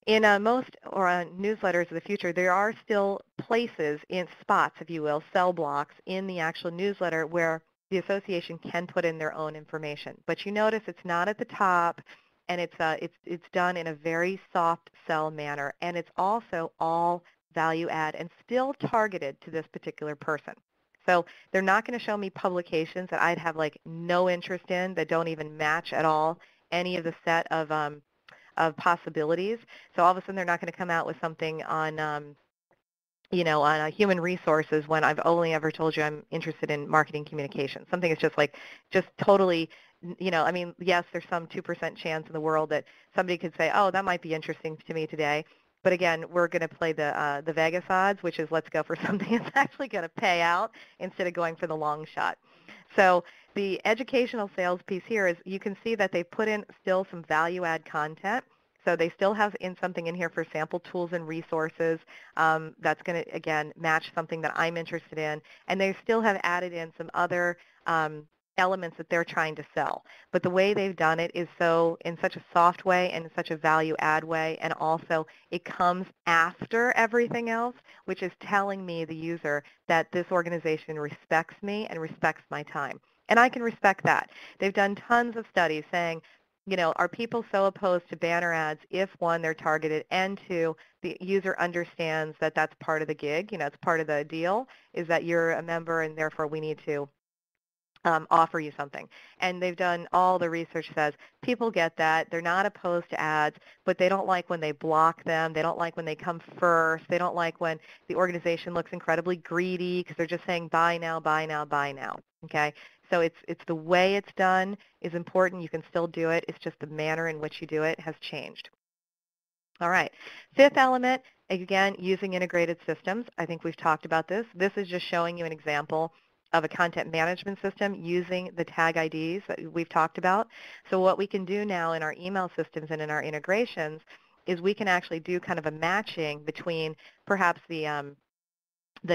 in most newsletters of the future, there are still places in spots, if you will, cell blocks in the actual newsletter where the association can put in their own information. But you notice it's not at the top, and it's done in a very soft sell manner, and it's also all value add and still targeted to this particular person. So they're not going to show me publications that I'd have like no interest in, that don't even match at all any of the set of possibilities. So all of a sudden they're not going to come out with something on, on human resources when I've only ever told you I'm interested in marketing communications. Something is just totally, yes, there's some 2% chance in the world that somebody could say, oh, that might be interesting to me today. But again, we're going to play the Vegas odds, which is let's go for something that's actually going to pay out instead of going for the long shot. So the educational sales piece here is you can see that they put in still some value-add content. So they still have something in here for sample tools and resources that's going to, again, match something that I'm interested in. And they still have added in some other elements that they're trying to sell. But the way they've done it is so in such a soft way and in such a value-add way, and also it comes after everything else, which is telling me, the user, that this organization respects me and respects my time. And I can respect that. They've done tons of studies saying, are people so opposed to banner ads if, one, they're targeted, and two, the user understands that that's part of the gig, it's part of the deal, is that you're a member and therefore we need to offer you something. And they've done, all the research says, people get that. They're not opposed to ads, but they don't like when they block them. They don't like when they come first. They don't like when the organization looks incredibly greedy because they're just saying buy now, buy now, buy now. Okay? So it's the way it's done is important. You can still do it. It's just the manner in which you do it has changed. All right. Fifth element, again, using integrated systems. I think we've talked about this. This is just showing you an example of a content management system using the tag IDs that we've talked about. So what we can do now in our email systems and in our integrations is we can actually do kind of a matching between perhaps the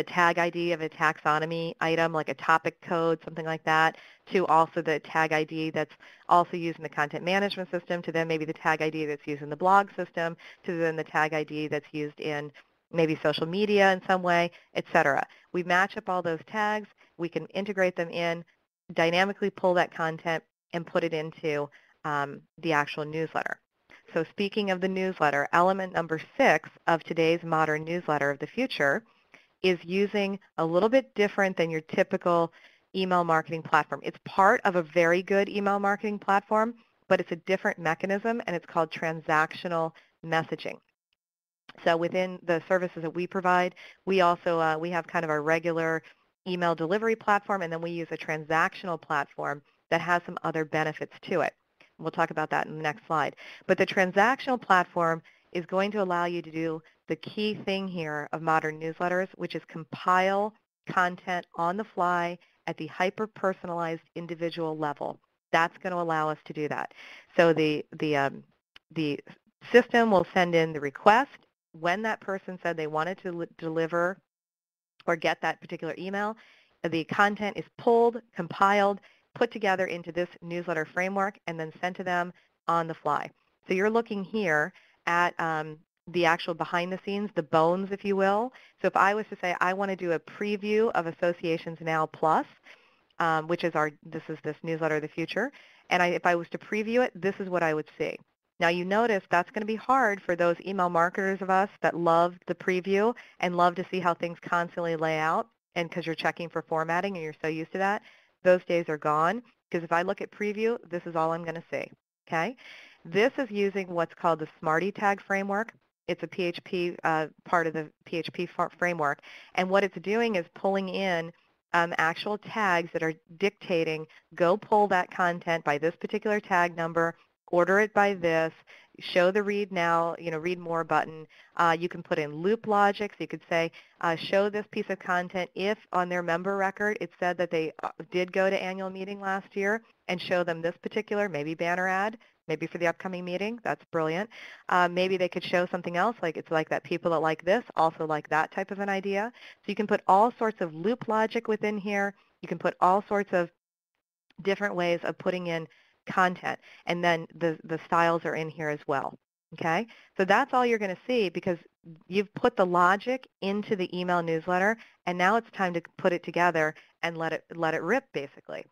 tag ID of a taxonomy item, like a topic code, something like that, to also the tag ID that's also used in the content management system, to then maybe the tag ID that's used in the blog system, to then the tag ID that's used in maybe social media in some way, et cetera. We match up all those tags. We can integrate them in, dynamically pull that content, and put it into the actual newsletter. So speaking of the newsletter, element number 6 of today's modern newsletter of the future is using a little bit different than your typical email marketing platform. It's part of a very good email marketing platform, but it's a different mechanism, and it's called transactional messaging. So within the services that we provide, we also we have kind of our regular email delivery platform, and then we use a transactional platform that has some other benefits to it. We'll talk about that in the next slide. But the transactional platform is going to allow you to do the key thing here of modern newsletters, which is compile content on the fly at the hyper-personalized individual level. That's going to allow us to do that. So the system will send in the request when that person said they wanted to deliver or get that particular email. The content is pulled, compiled, put together into this newsletter framework, and then sent to them on the fly. So you're looking here at the actual behind the scenes, the bones, if you will. So if I was to say I want to do a preview of Associations Now Plus, which is this newsletter of the future, and if I was to preview it, this is what I would see. Now you notice that's going to be hard for those email marketers of us that love the preview and love to see how things constantly lay out, and because you're checking for formatting and you're so used to that, those days are gone, because if I look at preview, this is all I'm going to see, okay? This is using what's called the Smarty Tag framework. It's a PHP, part of the PHP framework, and what it's doing is pulling in actual tags that are dictating, go pull that content by this particular tag number, order it by this, show the read now, read more button. You can put in loop logic, so you could say, show this piece of content if on their member record it said that they did go to annual meeting last year, and show them this particular, maybe banner ad, maybe for the upcoming meeting. That's brilliant. Maybe they could show something else, like it's like that people that like this also like that type of an idea. So you can put all sorts of loop logic within here. You can put all sorts of different ways of putting in content, and then the styles are in here as well, okay? So that's all you're going to see, because you've put the logic into the email newsletter, and now it's time to put it together and let it rip, basically.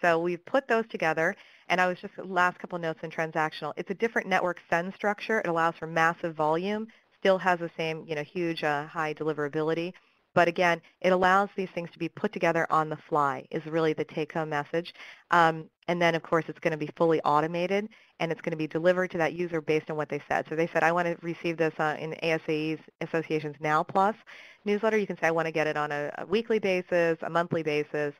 So we've put those together, and I was just, last couple notes in transactional. It's a different network send structure. It allows for massive volume, still has the same, huge high deliverability. But again, it allows these things to be put together on the fly is really the take-home message. And then, of course, it's going to be fully automated, and it's going to be delivered to that user based on what they said. So they said, I want to receive this in ASAE's Associations Now Plus newsletter. You can say, I want to get it on a weekly basis, a monthly basis,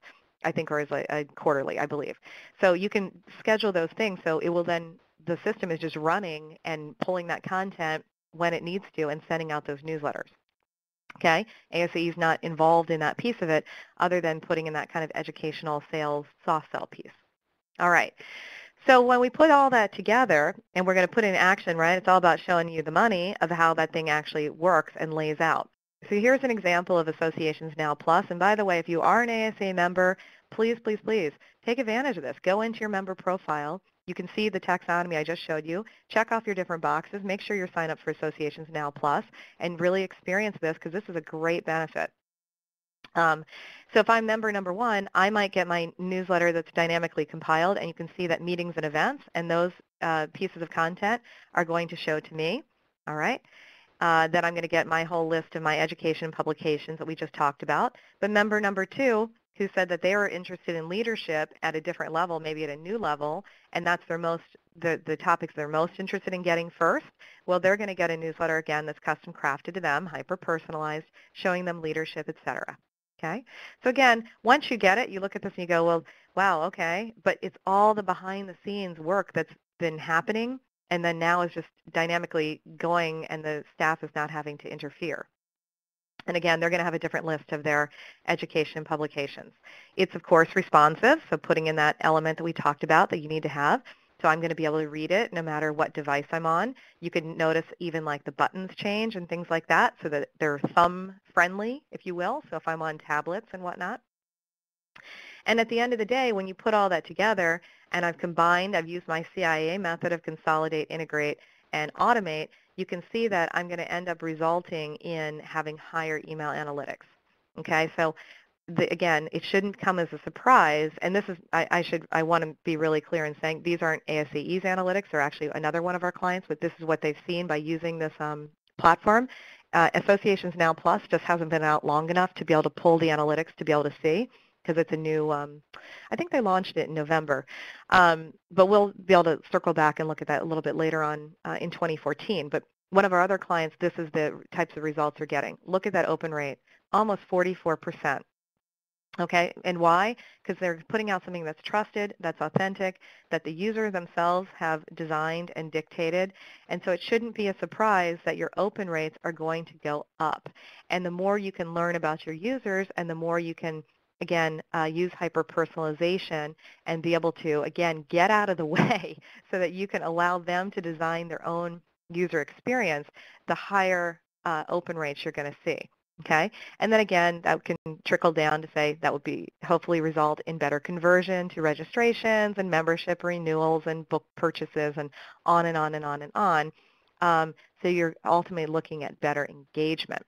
I think, or as a quarterly, I believe. So you can schedule those things. So it will then, the system is just running and pulling that content when it needs to and sending out those newsletters. Okay, ASAE is not involved in that piece of it other than putting in that kind of educational sales, soft sell piece. All right, so when we put all that together and we're going to put it in action, right, it's all about showing you the money of how that thing actually works and lays out. So here's an example of Associations Now Plus, and by the way, if you are an ASA member, please, please, please take advantage of this. Go into your member profile. You can see the taxonomy I just showed you. Check off your different boxes. Make sure you're signed up for Associations Now Plus and really experience this, because this is a great benefit. So if I'm member number 1, I might get my newsletter that's dynamically compiled, and you can see that meetings and events and those pieces of content are going to show to me. All right. Then I'm going to get my whole list of my education publications that we just talked about. But member number 2, who said that they were interested in leadership at a different level, maybe at a new level, and that's the topics they're most interested in getting first, well, they're going to get a newsletter, again, that's custom crafted to them, hyper-personalized, showing them leadership, et cetera. Okay? So again, once you get it, you look at this and you go, well, wow, okay, but it's all the behind-the-scenes work that's been happening, and then now is just dynamically going, and the staff is not having to interfere. And again, they're going to have a different list of their education publications. It's, of course, responsive, so putting in that element that we talked about that you need to have. So I'm going to be able to read it no matter what device I'm on. You can notice even like the buttons change and things like that, so that they're thumb-friendly, if you will, so if I'm on tablets and whatnot. And at the end of the day, when you put all that together, and I've used my CIA method of consolidate, integrate, and automate, you can see that I'm going to end up resulting in having higher email analytics. Okay, so again, it shouldn't come as a surprise, and this is, I want to be really clear in saying these aren't ASAE's analytics. They're actually another one of our clients, but this is what they've seen by using this platform. Associations Now Plus just hasn't been out long enough to be able to pull the analytics to be able to see, because it's a new, I think they launched it in November. But we'll be able to circle back and look at that a little bit later on in 2014. But one of our other clients, this is the types of results they're getting. Look at that open rate, almost 44%. Okay, and why? Because they're putting out something that's trusted, that's authentic, that the users themselves have designed and dictated, and so it shouldn't be a surprise that your open rates are going to go up. And the more you can learn about your users and the more you can, again, use hyper-personalization and be able to, again, get out of the way so that you can allow them to design their own user experience, the higher open rates you're going to see. Okay, and then again, that can trickle down to say that would be hopefully result in better conversion to registrations and membership renewals and book purchases and on and on and on and on. So you're ultimately looking at better engagement.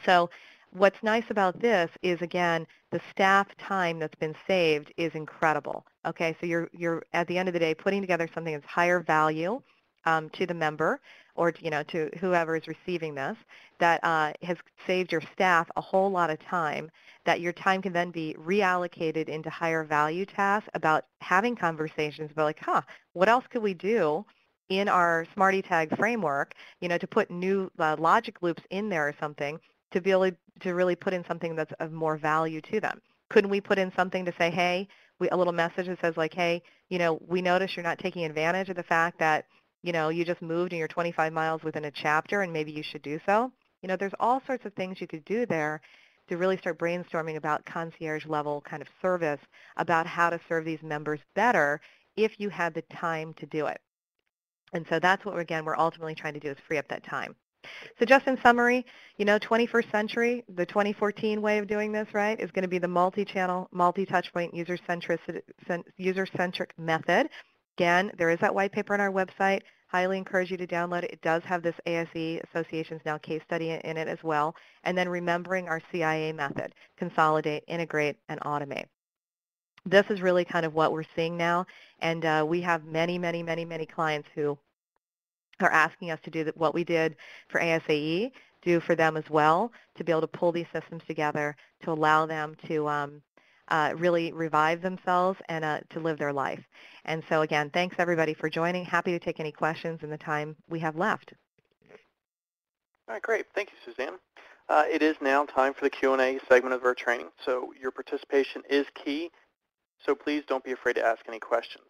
So what's nice about this is, again, the staff time that's been saved is incredible. Okay, so you're at the end of the day putting together something that's higher value to the member, or to whoever is receiving this, that has saved your staff a whole lot of time, that your time can then be reallocated into higher value tasks about having conversations about like, what else could we do in our Smarty Tag framework, to put new logic loops in there or something to be able to really put in something that's of more value to them. Couldn't we put in something to say, hey, a little message that says like, hey, we notice you're not taking advantage of the fact that you just moved and you're 25 miles within a chapter and maybe you should do so. There's all sorts of things you could do there to really start brainstorming about concierge level kind of service, about how to serve these members better if you had the time to do it. And so that's what, again, we're ultimately trying to do, is free up that time. So just in summary, 21st century, the 2014 way of doing this, right, is going to be the multi-channel, multi-touchpoint, user-centric method. Again, there is that white paper on our website. Highly encourage you to download it. It does have this ASE, Associations Now case study in it as well. And then remembering our CIA method: consolidate, integrate, and automate. This is really kind of what we're seeing now. And we have many, many, many, many clients who are asking us to do what we did for ASAE, do for them as well, to be able to pull these systems together to allow them to really revive themselves and to live their life. And so again, thanks everybody for joining. Happy to take any questions in the time we have left. All right, great. Thank you, Suzanne. It is now time for the Q&A segment of our training. So your participation is key, so please don't be afraid to ask any questions.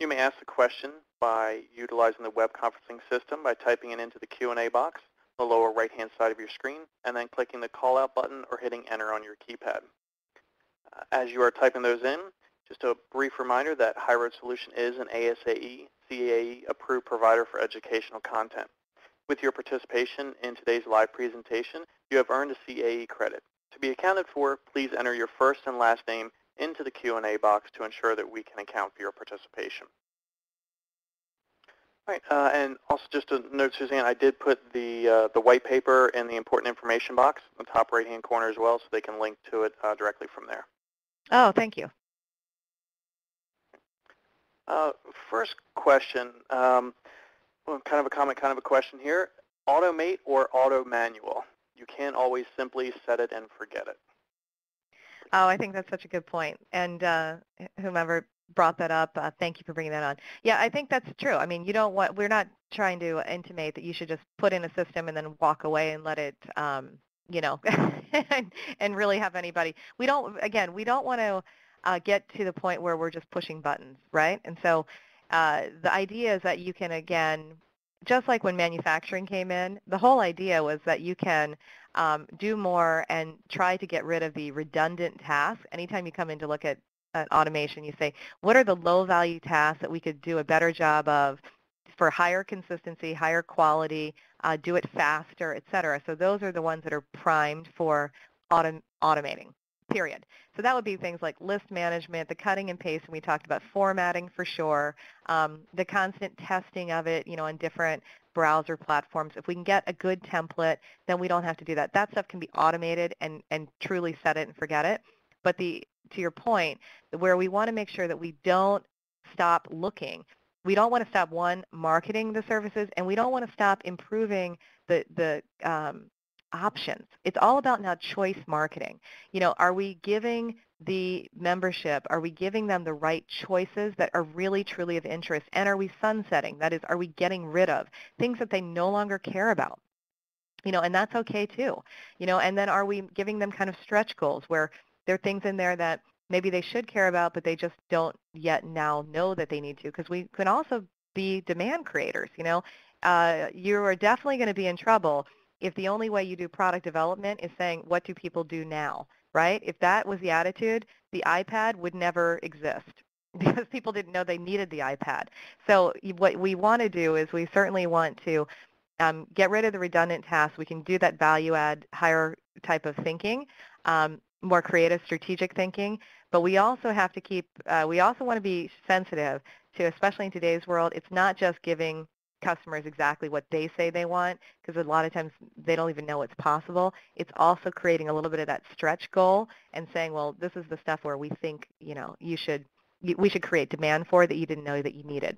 You may ask the question by utilizing the web conferencing system by typing it into the Q&A box on the lower right-hand side of your screen and then clicking the call-out button or hitting enter on your keypad. As you are typing those in, just a brief reminder that HighRoad Solution is an ASAE, CAE approved provider for educational content. With your participation in today's live presentation, you have earned a CAE credit. To be accounted for, please enter your first and last name into the Q&A box to ensure that we can account for your participation. All right, and also just a note, Suzanne, I did put the white paper in the important information box in the top right-hand corner as well, so they can link to it directly from there. Oh, thank you. First question, well, kind of a comment, kind of a question here. Automate or auto manual? You can't always simply set it and forget it. Oh, I think that's such a good point. And whomever brought that up, thank you for bringing that on. Yeah, I think that's true. I mean, we're not trying to intimate that you should just put in a system and then walk away and let it, and really have anybody. We don't want to get to the point where we're just pushing buttons, right? And so the idea is that you can, again, just like when manufacturing came in, the whole idea was that you can do more and try to get rid of the redundant tasks. Anytime you come in to look at automation, you say, what are the low-value tasks that we could do a better job of for higher consistency, higher quality, do it faster, et cetera. So those are the ones that are primed for automating, period. So that would be things like list management, the cutting and pasting. We talked about formatting for sure, the constant testing of it, on different browser platforms. If we can get a good template, then we don't have to do that. That stuff can be automated and truly set it and forget it. But to your point, where we want to make sure that we don't stop looking we don't want to stop, one, marketing the services, and we don't want to stop improving the options. It's all about now choice marketing. Are we giving the membership, are we giving them the right choices that are really truly of interest, and are we sunsetting? That is, are we getting rid of things that they no longer care about? And that's okay too. And then are we giving them kind of stretch goals where there are things in there that maybe they should care about, but they just don't yet now know that they need to, because we can also be demand creators. You are definitely going to be in trouble if the only way you do product development is saying, what do people do now, right? If that was the attitude, the iPad would never exist because people didn't know they needed the iPad. So what we want to do is we certainly want to get rid of the redundant tasks. We can do that value add, higher type of thinking, more creative, strategic thinking. But we also have to keep, we also want to be sensitive to, especially in today's world, it's not just giving customers exactly what they say they want, because a lot of times they don't even know what's possible. It's also creating a little bit of that stretch goal and saying, well, this is the stuff where we think, we should create demand for that you didn't know that you needed.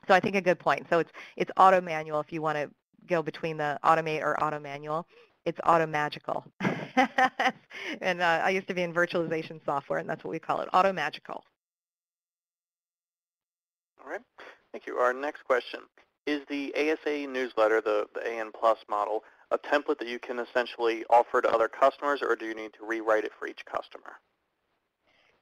So I think a good point. So it's auto manual if you want to go between the automate or auto manual. It's auto magical. And I used to be in virtualization software, and that's what we call it, auto magical. All right. Thank you. Our next question. Is the ASA newsletter, the AN Plus model, a template that you can essentially offer to other customers, or do you need to rewrite it for each customer?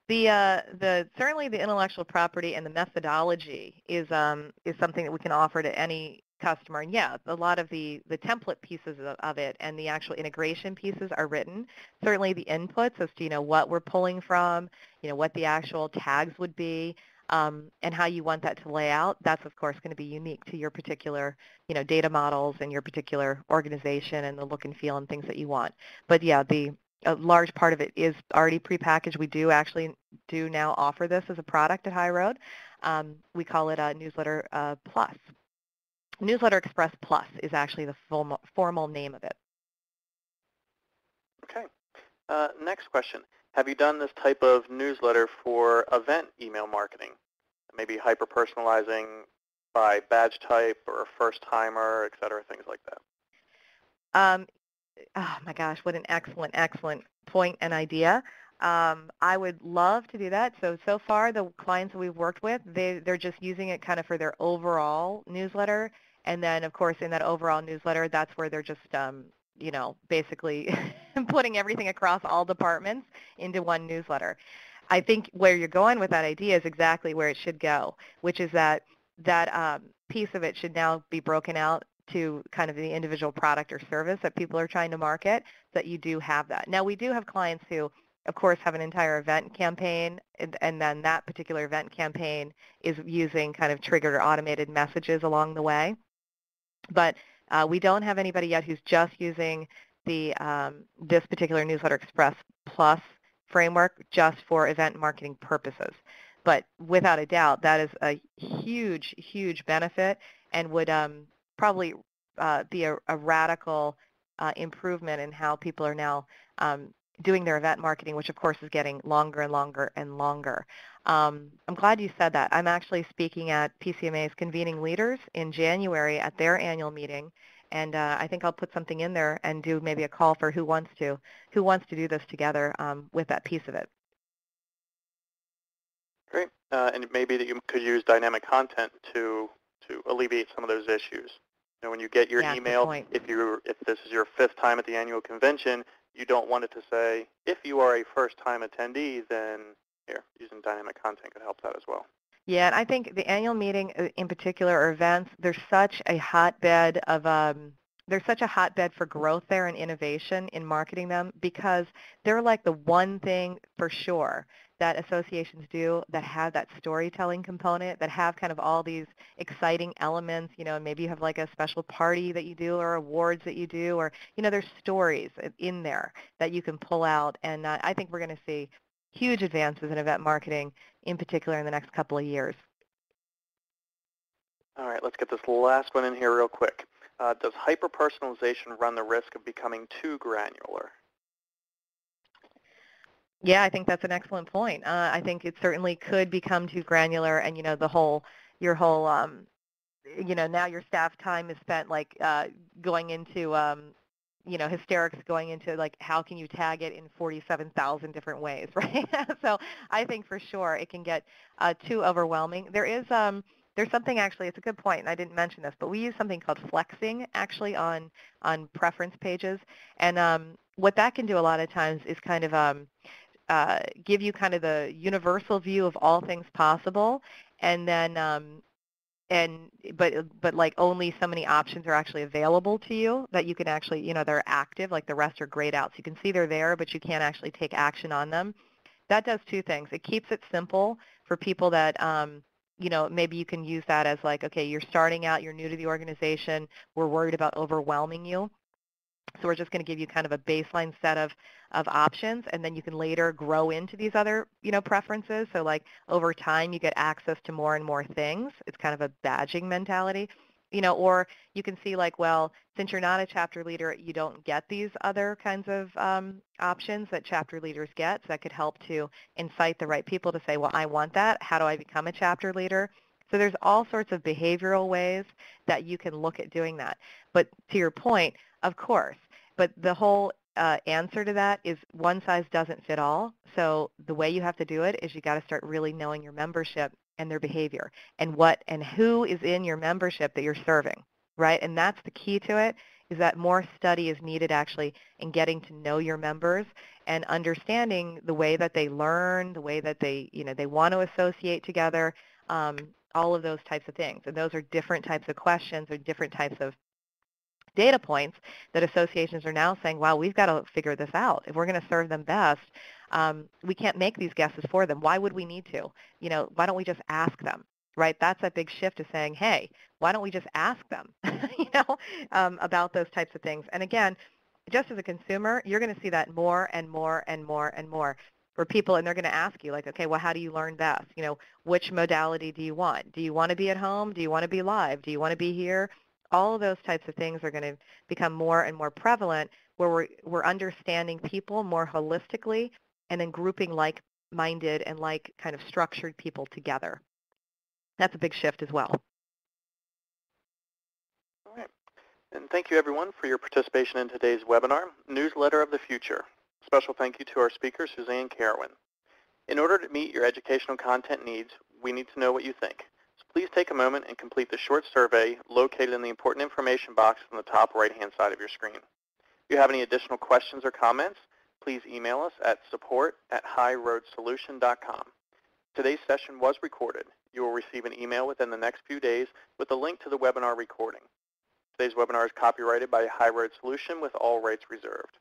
Certainly the intellectual property and the methodology is something that we can offer to any customer. And yeah, a lot of the template pieces of it and the actual integration pieces are written. Certainly the inputs as to what we're pulling from, what the actual tags would be, and how you want that to lay out. That's of course going to be unique to your particular data models and your particular organization and the look and feel and things that you want. But yeah, a large part of it is already prepackaged. We do now offer this as a product at HighRoad. We call it a Newsletter Plus. Newsletter Express Plus is actually the formal name of it. Okay. Next question. Have you done this type of newsletter for event email marketing? Maybe hyper-personalizing by badge type or first-timer, et cetera, things like that? Oh my gosh, what an excellent point and idea. I would love to do that. So far, the clients that we've worked with, they're just using it kind of for their overall newsletter. And then, of course, in that overall newsletter, that's where they're just, basically putting everything across all departments into one newsletter. I think where you're going with that idea is exactly where it should go, which is that piece of it should now be broken out to kind of the individual product or service that people are trying to market, so that you do have that. Now, we do have clients who, of course, have an entire event campaign, and then that particular event campaign is using kind of triggered or automated messages along the way. But we don't have anybody yet who's just using this particular Newsletter Express Plus framework just for event marketing purposes. But without a doubt, that is a huge benefit and would probably be a radical improvement in how people are now doing their event marketing, which of course is getting longer and longer and longer. I'm glad you said that. I'm actually speaking at PCMA's Convening Leaders in January at their annual meeting, and I think I'll put something in there and do maybe a call for who wants to do this together with that piece of it. Great. And maybe that you could use dynamic content to alleviate some of those issues. When you get your email, if this is your 5th time at the annual convention, you don't want it to say, if you are a first-time attendee, then here, using dynamic content could help that as well. Yeah, and I think the annual meeting in particular, or events, there's such a hotbed for growth there and innovation in marketing them, because they're like the one thing for sure that associations do that have that storytelling component, that have kind of all these exciting elements, maybe you have like a special party that you do or awards that you do, or, there's stories in there that you can pull out. And I think we're going to see huge advances in event marketing, in particular in the next couple of years. All right, let's get this last one in here real quick. Does hyper-personalization run the risk of becoming too granular? Yeah, I think that's an excellent point. I think it certainly could become too granular, and the whole whole now your staff time is spent like going into hysterics, going into like how can you tag it in 47,000 different ways, right? So I think for sure it can get too overwhelming. There's something, actually, it's a good point, and I didn't mention this, but we use something called flexing actually on preference pages, and what that can do a lot of times is kind of give you kind of the universal view of all things possible, and then but like only so many options are actually available to you that you can actually, they're active, like the rest are grayed out. So you can see they're there, but you can't actually take action on them. That does two things. It keeps it simple for people that, maybe you can use that as like, okay, you're starting out, you're new to the organization, we're worried about overwhelming you. So we're just going to give you kind of a baseline set of options, and then you can later grow into these other, preferences. So like over time, you get access to more and more things. It's kind of a badging mentality, or you can see like, well, since you're not a chapter leader, you don't get these other kinds of options that chapter leaders get. So that could help to incite the right people to say, well, I want that. How do I become a chapter leader? So there's all sorts of behavioral ways that you can look at doing that. But to your point, of course, but the whole answer to that is one size doesn't fit all. So the way you have to do it is you got to start really knowing your membership and their behavior and what and who is in your membership that you're serving, right? And that's the key to it, is that more study is needed actually in getting to know your members and understanding the way that they learn, the way that they, they want to associate together, all of those types of things. And those are different types of questions or different types of data points that associations are now saying, wow, we've got to figure this out. If we're going to serve them best, we can't make these guesses for them. Why would we need to? Why don't we just ask them, right? That's a big shift to saying, hey, why don't we just ask them, about those types of things. And again, just as a consumer, you're going to see that more and more and more and more for people, and they're going to ask you, like, okay, well, how do you learn best? Which modality do you want? Do you want to be at home? Do you want to be live? Do you want to be here? All of those types of things are going to become more and more prevalent, where we're understanding people more holistically and then grouping like-minded and like kind of structured people together. That's a big shift as well. All right. And thank you, everyone, for your participation in today's webinar, Newsletter of the Future. Special thank you to our speaker, Suzanne Carawan. In order to meet your educational content needs, we need to know what you think. Please take a moment and complete the short survey located in the important information box on the top right-hand side of your screen. If you have any additional questions or comments, please email us at support@highroadsolution.com. Today's session was recorded. You will receive an email within the next few days with a link to the webinar recording. Today's webinar is copyrighted by HighRoad Solution with all rights reserved.